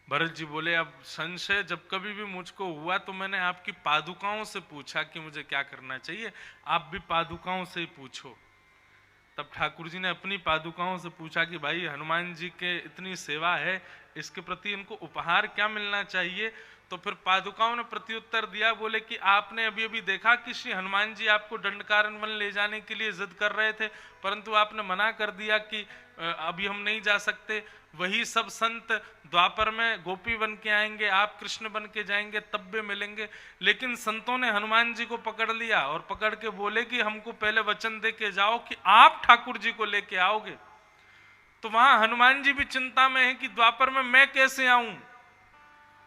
भरत जी बोले अब संशय जब कभी भी मुझको हुआ तो मैंने आपकी पादुकाओं से पूछा कि मुझे क्या करना चाहिए, आप भी पादुकाओं से ही पूछो। तब ठाकुर जी ने अपनी पादुकाओं से पूछा कि भाई हनुमान जी के इतनी सेवा है, इसके प्रति इनको उपहार क्या मिलना चाहिए? तो फिर पादुकाओं ने प्रत्युत्तर दिया, बोले कि आपने अभी अभी देखा कि श्री हनुमान जी आपको दंडकारण्य वन ले जाने के लिए जिद कर रहे थे, परंतु आपने मना कर दिया कि अभी हम नहीं जा सकते। वही सब संत द्वापर में गोपी बन के आएंगे, आप कृष्ण बन के जाएंगे, तब भी मिलेंगे। लेकिन संतों ने हनुमान जी को पकड़ लिया और पकड़ के बोले कि हमको पहले वचन दे के जाओ कि आप ठाकुर जी को लेके आओगे। तो वहां हनुमान जी भी चिंता में है कि द्वापर में मैं कैसे आऊं,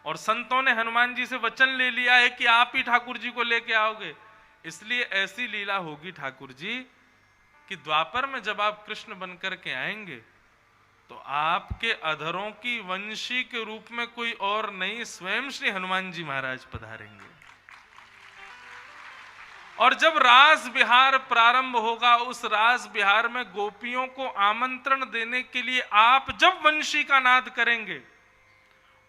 और संतों ने हनुमान जी से वचन ले लिया है कि आप ही ठाकुर जी को लेके आओगे। इसलिए ऐसी लीला होगी ठाकुर जी कि द्वापर में जब आप कृष्ण बनकर के आएंगे तो आपके अधरों की वंशी के रूप में कोई और नहीं, स्वयं श्री हनुमान जी महाराज पधारेंगे। और जब रास बिहार प्रारंभ होगा, उस रास बिहार में गोपियों को आमंत्रण देने के लिए आप जब वंशी का नाद करेंगे,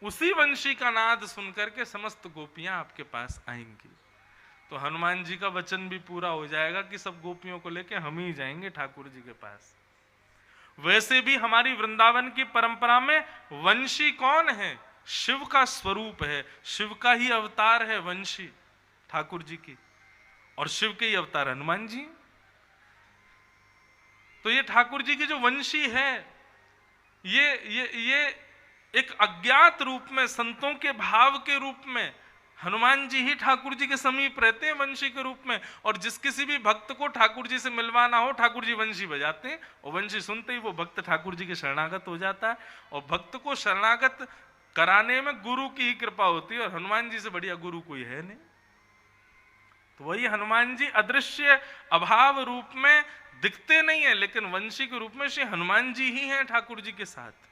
उसी वंशी का नाद सुनकर के समस्त गोपियां आपके पास आएंगी। तो हनुमान जी का वचन भी पूरा हो जाएगा कि सब गोपियों को लेके हम ही जाएंगे ठाकुर जी के पास। वैसे भी हमारी वृंदावन की परंपरा में वंशी कौन है? शिव का स्वरूप है, शिव का ही अवतार है वंशी ठाकुर जी की, और शिव के ही अवतार हनुमान जी। तो ये ठाकुर जी की जो वंशी है, ये एक अज्ञात रूप में, संतों के भाव के रूप में हनुमान जी ही ठाकुर जी के समीप रहते हैं वंशी के रूप में। और जिस किसी भी भक्त को ठाकुर जी से मिलवाना हो, ठाकुर जी वंशी बजाते हैं, और वंशी सुनते ही वो भक्त ठाकुर जी के शरणागत हो जाता है। और भक्त को शरणागत कराने में गुरु की ही कृपा होती है, और हनुमान जी से बढ़िया गुरु कोई है नहीं। तो वही हनुमान जी अदृश्य अभाव रूप में दिखते नहीं है, लेकिन वंशी के रूप में श्री हनुमान जी ही हैं ठाकुर जी के साथ।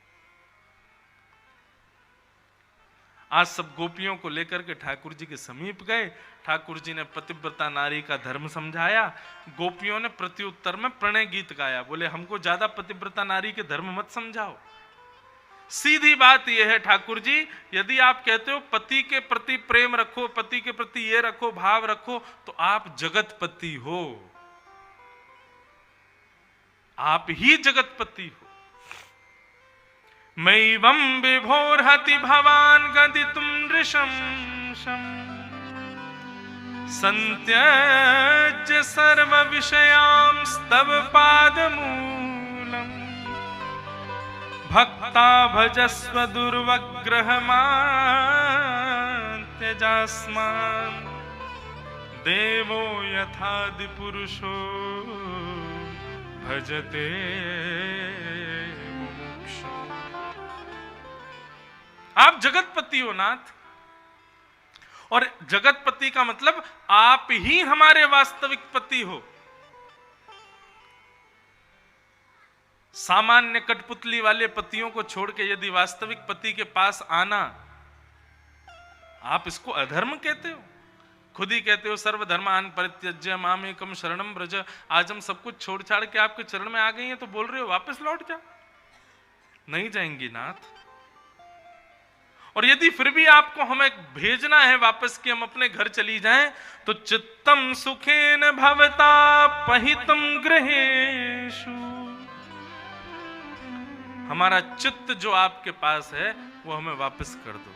आज सब गोपियों को लेकर के ठाकुर जी के समीप गए। ठाकुर जी ने पतिव्रता नारी का धर्म समझाया। गोपियों ने प्रत्युत्तर में प्रणय गीत गाया। बोले हमको ज्यादा पतिव्रता नारी के धर्म मत समझाओ। सीधी बात यह है ठाकुर जी, यदि आप कहते हो पति के प्रति प्रेम रखो, पति के प्रति ये रखो, भाव रखो, तो आप जगतपति हो, आप ही जगतपति हो। मैवं विभोर्हति भवान गदितुं नृशंसम् संत्यज्य सर्व विषयांस्तव पादमूलम् भक्ता भजस्व दुर्वग्रहमान् त्यजास्मान् देवो यथादि पुरुषो भजते। आप जगतपति हो नाथ, और जगतपति का मतलब आप ही हमारे वास्तविक पति हो। सामान्य कठपुतली वाले पतियों को छोड़ के यदि वास्तविक पति के पास आना, आप इसको अधर्म कहते हो? खुद ही कहते हो सर्वधर्मान् परित्यज्य मामेकं शरणं व्रज। आज हम सब कुछ छोड़ छाड़ के आपके चरण में आ गई हैं, तो बोल रहे हो वापस लौट जा। नहीं जाएंगी नाथ। और यदि फिर भी आपको हमें भेजना है वापस कि हम अपने घर चली जाएं, तो चित्तम सुखेन भवता पहितम गृहेषु, हमारा चित्त जो आपके पास है वो हमें वापस कर दो।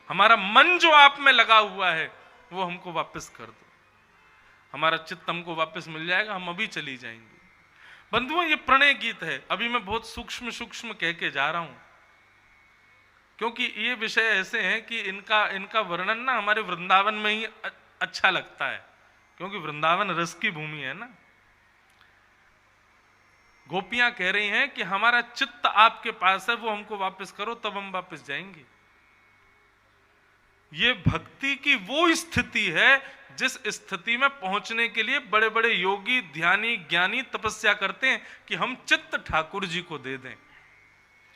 हमारा मन जो आप में लगा हुआ है वो हमको वापस कर दो। हमारा चित्त हमको वापस मिल जाएगा, हम अभी चली जाएंगे। बंधुओं, ये प्रणय गीत है। अभी मैं बहुत सूक्ष्म सूक्ष्म कह के जा रहा हूं, क्योंकि ये विषय ऐसे हैं कि इनका वर्णन ना हमारे वृंदावन में ही अच्छा लगता है, क्योंकि वृंदावन रस की भूमि है ना। गोपियां कह रही हैं कि हमारा चित्त आपके पास है, वो हमको वापस करो, तब हम वापस जाएंगे। ये भक्ति की वो स्थिति है जिस स्थिति में पहुंचने के लिए बड़े बड़े योगी, ध्यानी, ज्ञानी तपस्या करते हैं कि हम चित्त ठाकुर जी को दे दें।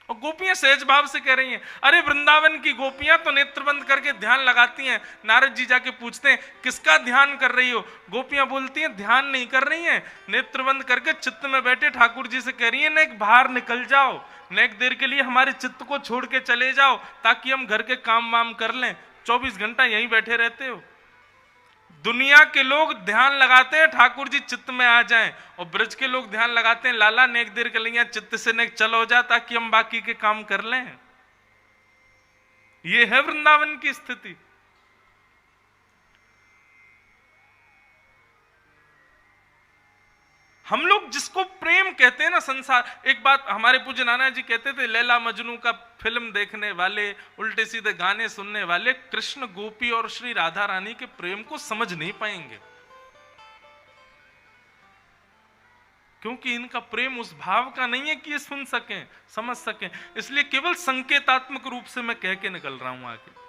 और गोपियां सहज भाव से कह रही हैं। अरे वृंदावन की गोपियां तो नेत्र बंद करके ध्यान लगाती हैं। नारद जी जाके पूछते हैं किसका ध्यान कर रही हो? गोपियां बोलती हैं ध्यान नहीं कर रही हैं, नेत्र बंद करके चित्त में बैठे ठाकुर जी से कह रही हैं न एक बाहर निकल जाओ, न एक देर के लिए हमारे चित्त को छोड़ के चले जाओ, ताकि हम घर के काम वाम कर लें। 24 घंटा यहीं बैठे रहते हो। दुनिया के लोग ध्यान लगाते हैं ठाकुर जी चित्त में आ जाएं, और ब्रज के लोग ध्यान लगाते हैं लाला नेक देर के लिए चित्त से नेक चल हो जा, ताकि हम बाकी के काम कर लें। ये है वृंदावन की स्थिति। हम लोग जिसको प्रेम कहते हैं ना संसार, एक बात हमारे पूज्य नाना जी कहते थे, लैला मजनू का फिल्म देखने वाले, उल्टे सीधे गाने सुनने वाले कृष्ण गोपी और श्री राधा रानी के प्रेम को समझ नहीं पाएंगे, क्योंकि इनका प्रेम उस भाव का नहीं है कि ये सुन सकें, समझ सकें। इसलिए केवल संकेतात्मक रूप से मैं कह के निकल रहा हूं आगे।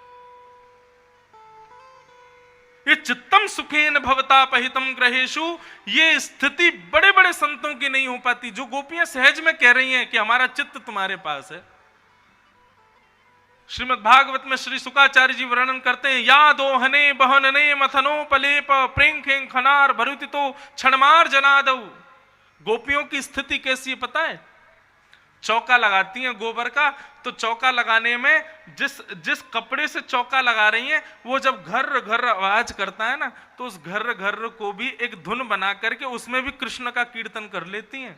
ये चित्तम सुखेन भवता पहितम ग्रहेशु, ये स्थिति बड़े बड़े संतों की नहीं हो पाती। जो गोपियां सहज में कह रही हैं कि हमारा चित्त तुम्हारे पास है। श्रीमद् भागवत में श्री शुकाचार्य जी वर्णन करते हैं, या दोहने बहनने मथनो पलेप प्रेंखें खनार भरुतितो क्षणमार जनादौ। गोपियों की स्थिति कैसी है पता है? चौका लगाती हैं गोबर का, तो चौका लगाने में जिस कपड़े से चौका लगा रही हैं, वो जब घर घर आवाज करता है ना, तो उस घर घर को भी एक धुन बना करके उसमें भी कृष्ण का कीर्तन कर लेती हैं।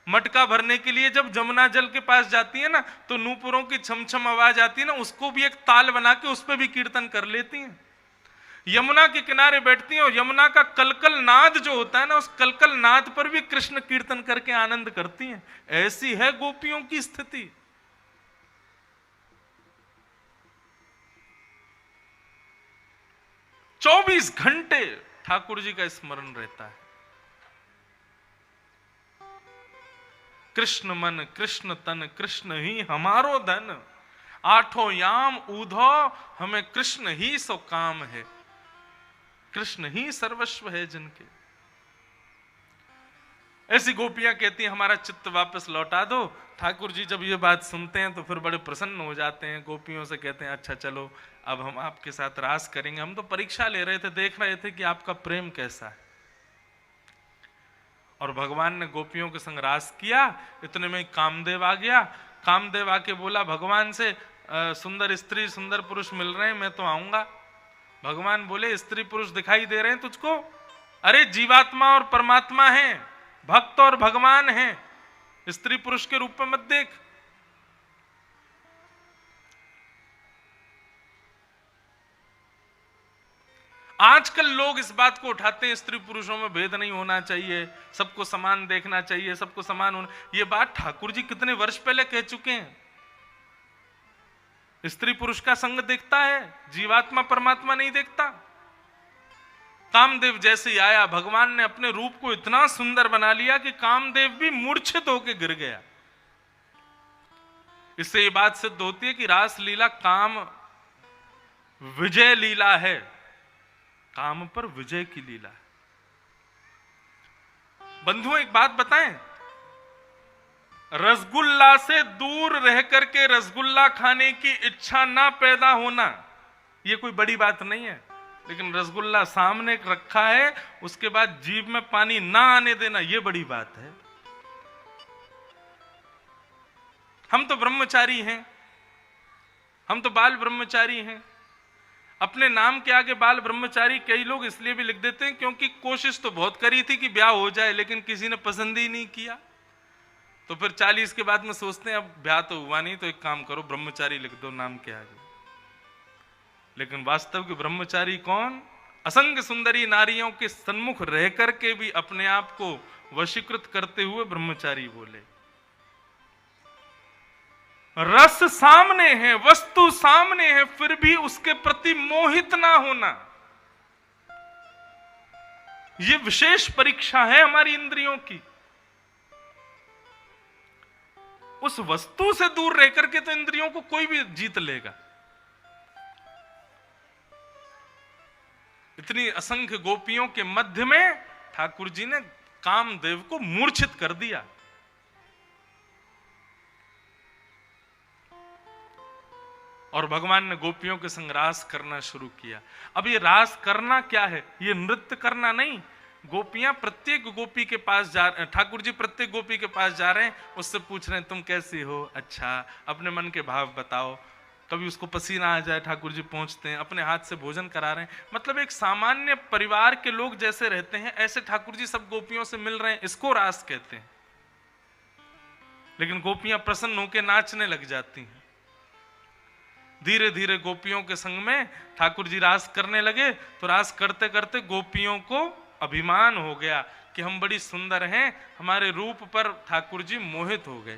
मटका भरने के लिए जब जमुना जल के पास जाती है ना, तो नूपुरों की छमछम आवाज आती है ना, उसको भी एक ताल बना के उस पर भी कीर्तन कर लेती हैं। यमुना के किनारे बैठती हैं और यमुना का कलकल नाद जो होता है ना, उस कलकल नाद पर भी कृष्ण कीर्तन करके आनंद करती हैं। ऐसी है गोपियों की स्थिति। चौबीस घंटे ठाकुर जी का स्मरण रहता है। कृष्ण मन कृष्ण तन कृष्ण ही हमारो धन, आठों याम ऊधो हमें कृष्ण ही सो काम है। कृष्ण ही सर्वस्व है जिनके। ऐसी गोपियां कहती हैं हमारा चित्त वापस लौटा दो। ठाकुर जी जब ये बात सुनते हैं तो फिर बड़े प्रसन्न हो जाते हैं। गोपियों से कहते हैं अच्छा चलो अब हम आपके साथ रास करेंगे। हम तो परीक्षा ले रहे थे, देख रहे थे कि आपका प्रेम कैसा है। और भगवान ने गोपियों के संग रास किया। इतने में कामदेव आ गया। कामदेव आके बोला भगवान से, सुंदर स्त्री सुंदर पुरुष मिल रहे हैं, मैं तो आऊंगा। भगवान बोले स्त्री पुरुष दिखाई दे रहे हैं तुझको? अरे जीवात्मा और परमात्मा है, भक्त और भगवान है, स्त्री पुरुष के रूप में मत देख। आजकल लोग इस बात को उठाते हैं स्त्री पुरुषों में भेद नहीं होना चाहिए, सबको समान देखना चाहिए, सबको समान होना। ये बात ठाकुर जी कितने वर्ष पहले कह चुके हैं। स्त्री पुरुष का संग देखता है, जीवात्मा परमात्मा नहीं देखता। कामदेव जैसे ही आया, भगवान ने अपने रूप को इतना सुंदर बना लिया कि कामदेव भी मूर्छित होकर गिर गया। इससे ये बात सिद्ध होती है कि रास लीला काम विजय लीला है, काम पर विजय की लीला है। बंधुओं एक बात बताएं, रसगुल्ला से दूर रह करके रसगुल्ला खाने की इच्छा ना पैदा होना यह कोई बड़ी बात नहीं है, लेकिन रसगुल्ला सामने रखा है उसके बाद जीभ में पानी ना आने देना यह बड़ी बात है। हम तो ब्रह्मचारी हैं, हम तो बाल ब्रह्मचारी हैं। अपने नाम के आगे बाल ब्रह्मचारी कई लोग इसलिए भी लिख देते हैं क्योंकि कोशिश तो बहुत करी थी कि ब्याह हो जाए, लेकिन किसी ने पसंद ही नहीं किया। तो फिर 40 के बाद में सोचते हैं अब ब्याह तो हुआ नहीं, तो एक काम करो ब्रह्मचारी लिख दो नाम के आगे। लेकिन वास्तव के ब्रह्मचारी कौन? असंख्य सुंदरी नारियों के सन्मुख रह करके भी अपने आप को वशीकृत करते हुए ब्रह्मचारी बोले, रस सामने है, वस्तु सामने है, फिर भी उसके प्रति मोहित ना होना, यह विशेष परीक्षा है हमारी इंद्रियों की। उस वस्तु से दूर रह करके तो इंद्रियों को कोई भी जीत लेगा। इतनी असंख्य गोपियों के मध्य में ठाकुर जी ने कामदेव को मूर्छित कर दिया। और भगवान ने गोपियों के संग रास करना शुरू किया। अब ये रास करना क्या है? ये नृत्य करना नहीं। गोपियां प्रत्येक गोपी के पास ठाकुर जी प्रत्येक गोपी के पास जा रहे हैं, उससे पूछ रहे हैं तुम कैसी हो, अच्छा अपने मन के भाव बताओ। कभी उसको पसीना आ जाए, ठाकुर जी पहुंचते हैं, अपने हाथ से भोजन करा रहे हैं। मतलब एक सामान्य परिवार के लोग जैसे रहते हैं ऐसे ठाकुर जी सब गोपियों से मिल रहे हैं, इसको रास कहते हैं। लेकिन गोपियां प्रसन्न होकर नाचने लग जाती हैं। धीरे धीरे गोपियों के संग में ठाकुर जी रास करने लगे, तो रास करते करते गोपियों को अभिमान हो गया कि हम बड़ी सुंदर हैं, हमारे रूप पर ठाकुर जी मोहित हो गए।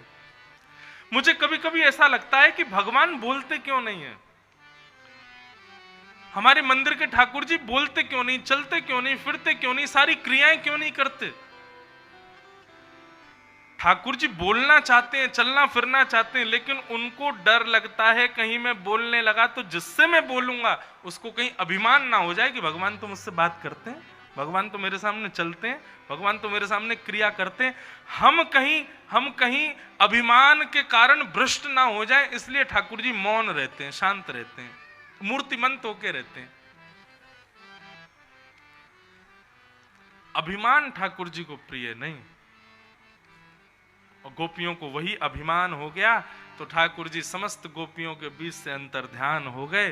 मुझे कभी कभी ऐसा लगता है कि भगवान बोलते क्यों नहीं है? हमारे मंदिर के ठाकुर जी बोलते क्यों नहीं, चलते क्यों नहीं, फिरते क्यों नहीं, सारी क्रियाएं क्यों नहीं करते? ठाकुर जी बोलना चाहते हैं, चलना फिरना चाहते हैं, लेकिन उनको डर लगता है कहीं मैं बोलने लगा तो जिससे मैं बोलूंगा उसको कहीं अभिमान ना हो जाए कि भगवान तो मुझसे बात करते हैं, भगवान तो मेरे सामने चलते हैं, भगवान तो मेरे सामने क्रिया करते हैं। हम कहीं अभिमान के कारण भ्रष्ट ना हो जाए, इसलिए ठाकुर जी मौन रहते हैं, शांत रहते हैं, मूर्तिमंत होके रहते हैं। अभिमान ठाकुर जी को प्रिय नहीं। और गोपियों को वही अभिमान हो गया, तो ठाकुर जी समस्त गोपियों के बीच से अंतर्ध्यान हो गए।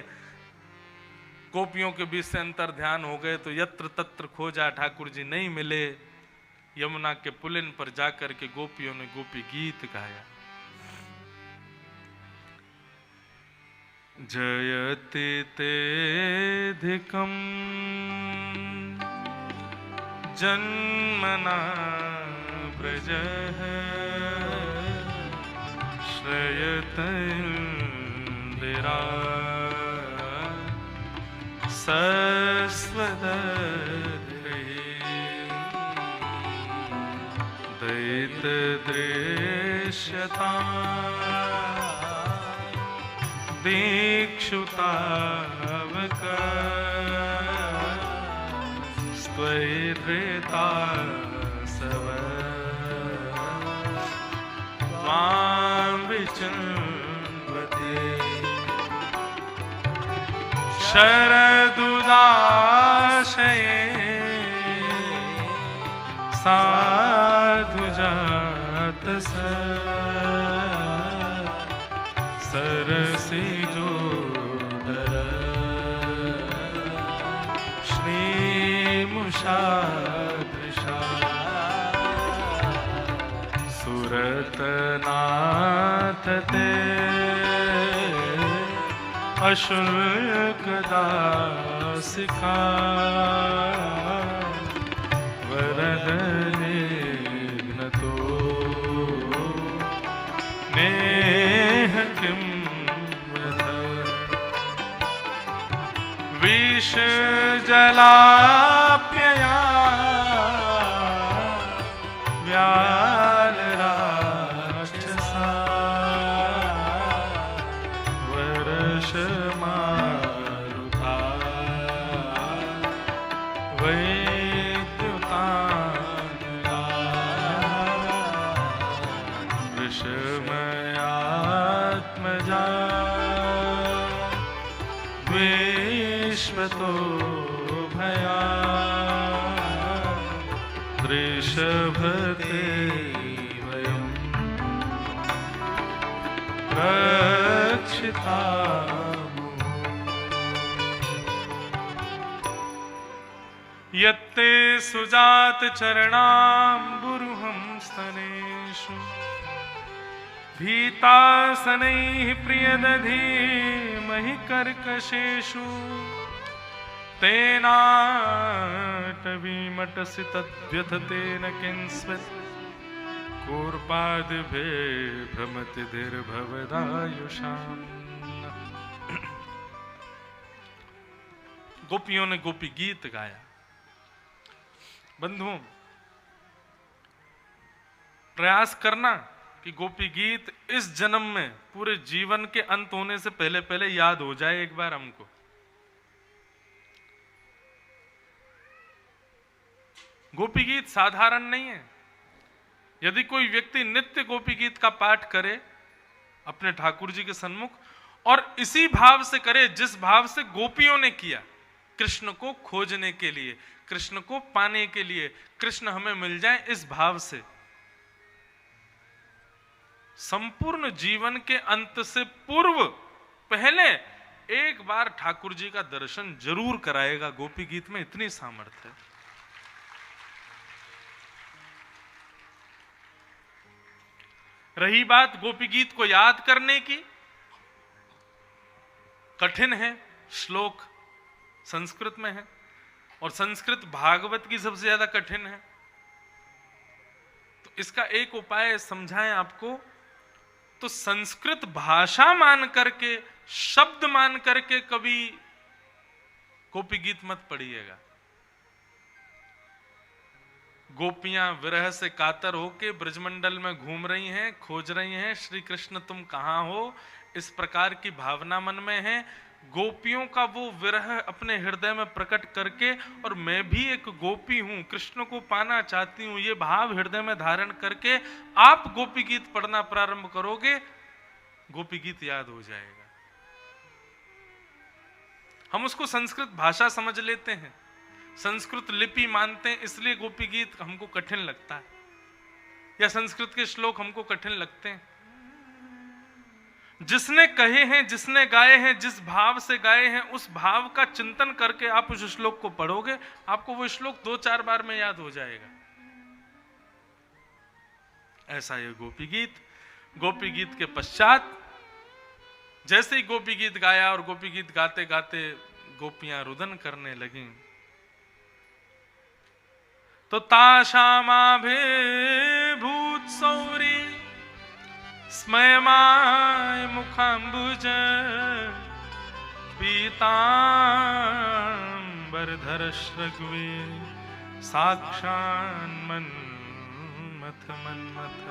गोपियों के बीच से अंतर्ध्यान हो गए तो यत्र तत्र खोजा, ठाकुर जी नहीं मिले। यमुना के पुलिन पर जाकर के गोपियों ने गोपी गीत गाया। जयति तेधिकं जन्मना व्रजः श्रयत इंदिरा दैतदृश्यता दीक्षुतावक स्त्वैरेता सव त्वां विचिन्वते शरदुदाशये साधुजात सरसिजोदर श्रीमुषादृशा सुरतनाथ ते अशुल्कदासिका वरदनिघ्नतो नेह किं वद विषजलाप्यया व्यालराक्षसा वर्षमारुता वैद्युतानला वृषमयात्मजा विश्वतो भया वृषभते वयं रक्षितामो यत्ते सुजात चरणाम्बुरुहं स्तनेषु भीतासनैः प्रियदधीमहि कर्कशेषु तेनाटवीमटसि तद्व्यथतेन किंस्मित् कूर्पादिभे भ्रमति धीर्भवदायुषाम्। गोपियों ने गोपी गीत गाया। बंधुओं, प्रयास करना कि गोपी गीत इस जन्म में पूरे जीवन के अंत होने से पहले पहले याद हो जाए एक बार हमको। गोपी गीत साधारण नहीं है। यदि कोई व्यक्ति नित्य गोपी गीत का पाठ करे अपने ठाकुर जी के सन्मुख और इसी भाव से करे जिस भाव से गोपियों ने किया, कृष्ण को खोजने के लिए, कृष्ण को पाने के लिए, कृष्ण हमें मिल जाए इस भाव से, संपूर्ण जीवन के अंत से पूर्व पहले एक बार ठाकुर जी का दर्शन जरूर कराएगा। गोपी गीत में इतनी सामर्थ्य है। रही बात गोपी गीत को याद करने की, कठिन है। श्लोक संस्कृत में है और संस्कृत भागवत की सबसे ज्यादा कठिन है। तो इसका एक उपाय समझाएं आपको, तो संस्कृत भाषा मान करके, शब्द मान करके कभी गोपी गीत मत पढ़िएगा। गोपियां विरह से कातर होके ब्रजमंडल में घूम रही हैं, खोज रही हैं श्री कृष्ण तुम कहां हो, इस प्रकार की भावना मन में है। गोपियों का वो विरह अपने हृदय में प्रकट करके, और मैं भी एक गोपी हूं, कृष्ण को पाना चाहती हूं, ये भाव हृदय में धारण करके आप गोपी गीत पढ़ना प्रारंभ करोगे, गोपी गीत याद हो जाएगा। हम उसको संस्कृत भाषा समझ लेते हैं, संस्कृत लिपि मानते हैं, इसलिए गोपी गीत हमको कठिन लगता है, या संस्कृत के श्लोक हमको कठिन लगते हैं। जिसने कहे हैं, जिसने गाए हैं, जिस भाव से गाए हैं, उस भाव का चिंतन करके आप उस श्लोक को पढ़ोगे, आपको वो श्लोक 2-4 बार में याद हो जाएगा। ऐसा ये गोपी गीत। गोपी गीत के पश्चात जैसे ही गोपी गीत गाया और गोपी गीत गाते गाते गोपियां रुदन करने लगी, तो ताशामाभिभूत सौरी स्मयमाय मुखाम्बुज पीतांबरधर श्रग्वे साक्षान्मन्मथ मन्मथ।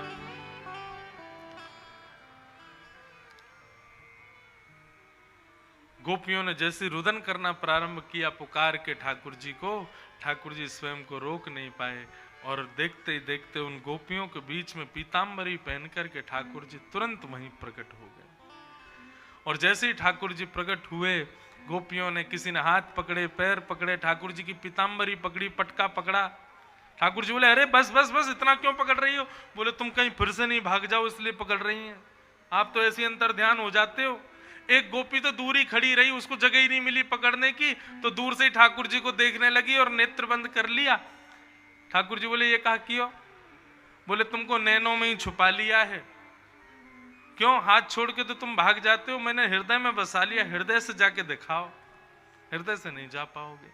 गोपियों ने जैसे रुदन करना प्रारंभ किया पुकार के ठाकुर जी को, ठाकुर जी स्वयं को रोक नहीं पाए और देखते ही देखते उन गोपियों के बीच में पीतांबरी पहन करके ठाकुर जी तुरंत वहीं प्रकट हो गए। और जैसे ही ठाकुर जी प्रकट हुए, गोपियों ने किसी ने हाथ पकड़े, पैर पकड़े, ठाकुर जी की पीतांबरी पकड़ी, पटका पकड़ा। ठाकुर जी बोले अरे बस बस बस, इतना क्यों पकड़ रही हो? बोले तुम कहीं फिर से नहीं भाग जाओ इसलिए पकड़ रही हैं, आप तो ऐसी अंतर ध्यान हो जाते हो। एक गोपी तो दूर ही खड़ी रही, उसको जगह ही नहीं मिली पकड़ने की, तो दूर से ही ठाकुर जी को देखने लगी और नेत्र बंद कर लिया। ठाकुर जी बोले ये कहा क्यों? बोले तुमको नैनों में ही छुपा लिया है। क्यों? हाथ छोड़ के तो तुम भाग जाते हो, मैंने हृदय में बसा लिया, हृदय से जाके दिखाओ। हृदय से नहीं जा पाओगे।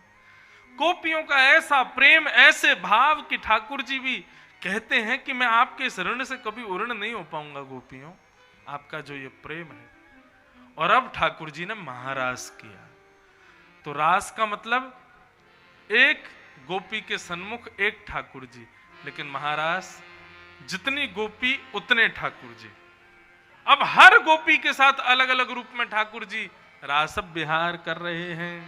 गोपियों का ऐसा प्रेम, ऐसे भाव कि ठाकुर जी भी कहते हैं कि मैं आपके इस ऋण से कभी उऋण नहीं हो पाऊंगा गोपियों, आपका जो ये प्रेम है। और अब ठाकुर जी ने महारास किया। तो रास का मतलब एक गोपी के सन्मुख एक ठाकुर जी, लेकिन महारास जितनी गोपी उतने ठाकुर जी। अब हर गोपी के साथ अलग अलग रूप में ठाकुर जी रास विहार कर रहे हैं।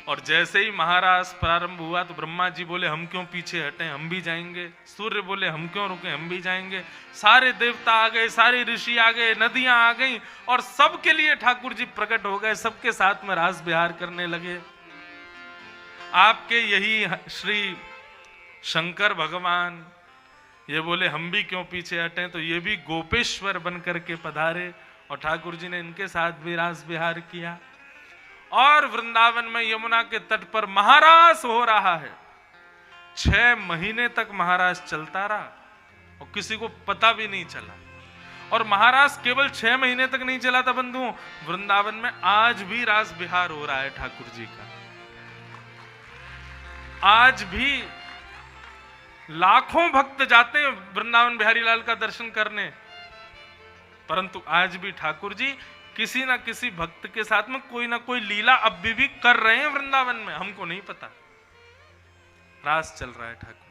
और जैसे ही महारास प्रारंभ हुआ तो ब्रह्मा जी बोले हम क्यों पीछे हटे, हम भी जाएंगे। सूर्य बोले हम क्यों रुके, हम भी जाएंगे। सारे देवता आ गए, सारे ऋषि आ गए, नदियां आ गई और सबके लिए ठाकुर जी प्रकट हो गए, सबके साथ में रास विहार करने लगे। आपके यही श्री शंकर भगवान ये बोले हम भी क्यों पीछे हटे, तो ये भी गोपेश्वर बन करके पधारे और ठाकुर जी ने इनके साथ भी रास विहार किया। और वृंदावन में यमुना के तट पर महारास हो रहा है। 6 महीने तक महारास चलता रहा और किसी को पता भी नहीं चला। और महारास केवल 6 महीने तक नहीं चला था बंधुओं, वृंदावन में आज भी रास विहार हो रहा है ठाकुर जी का। आज भी लाखों भक्त जाते हैं वृंदावन बिहारी लाल का दर्शन करने, परंतु आज भी ठाकुर जी किसी ना किसी भक्त के साथ में कोई ना कोई लीला अब भी कर रहे हैं वृंदावन में, हमको नहीं पता। रास चल रहा है ठाकुर।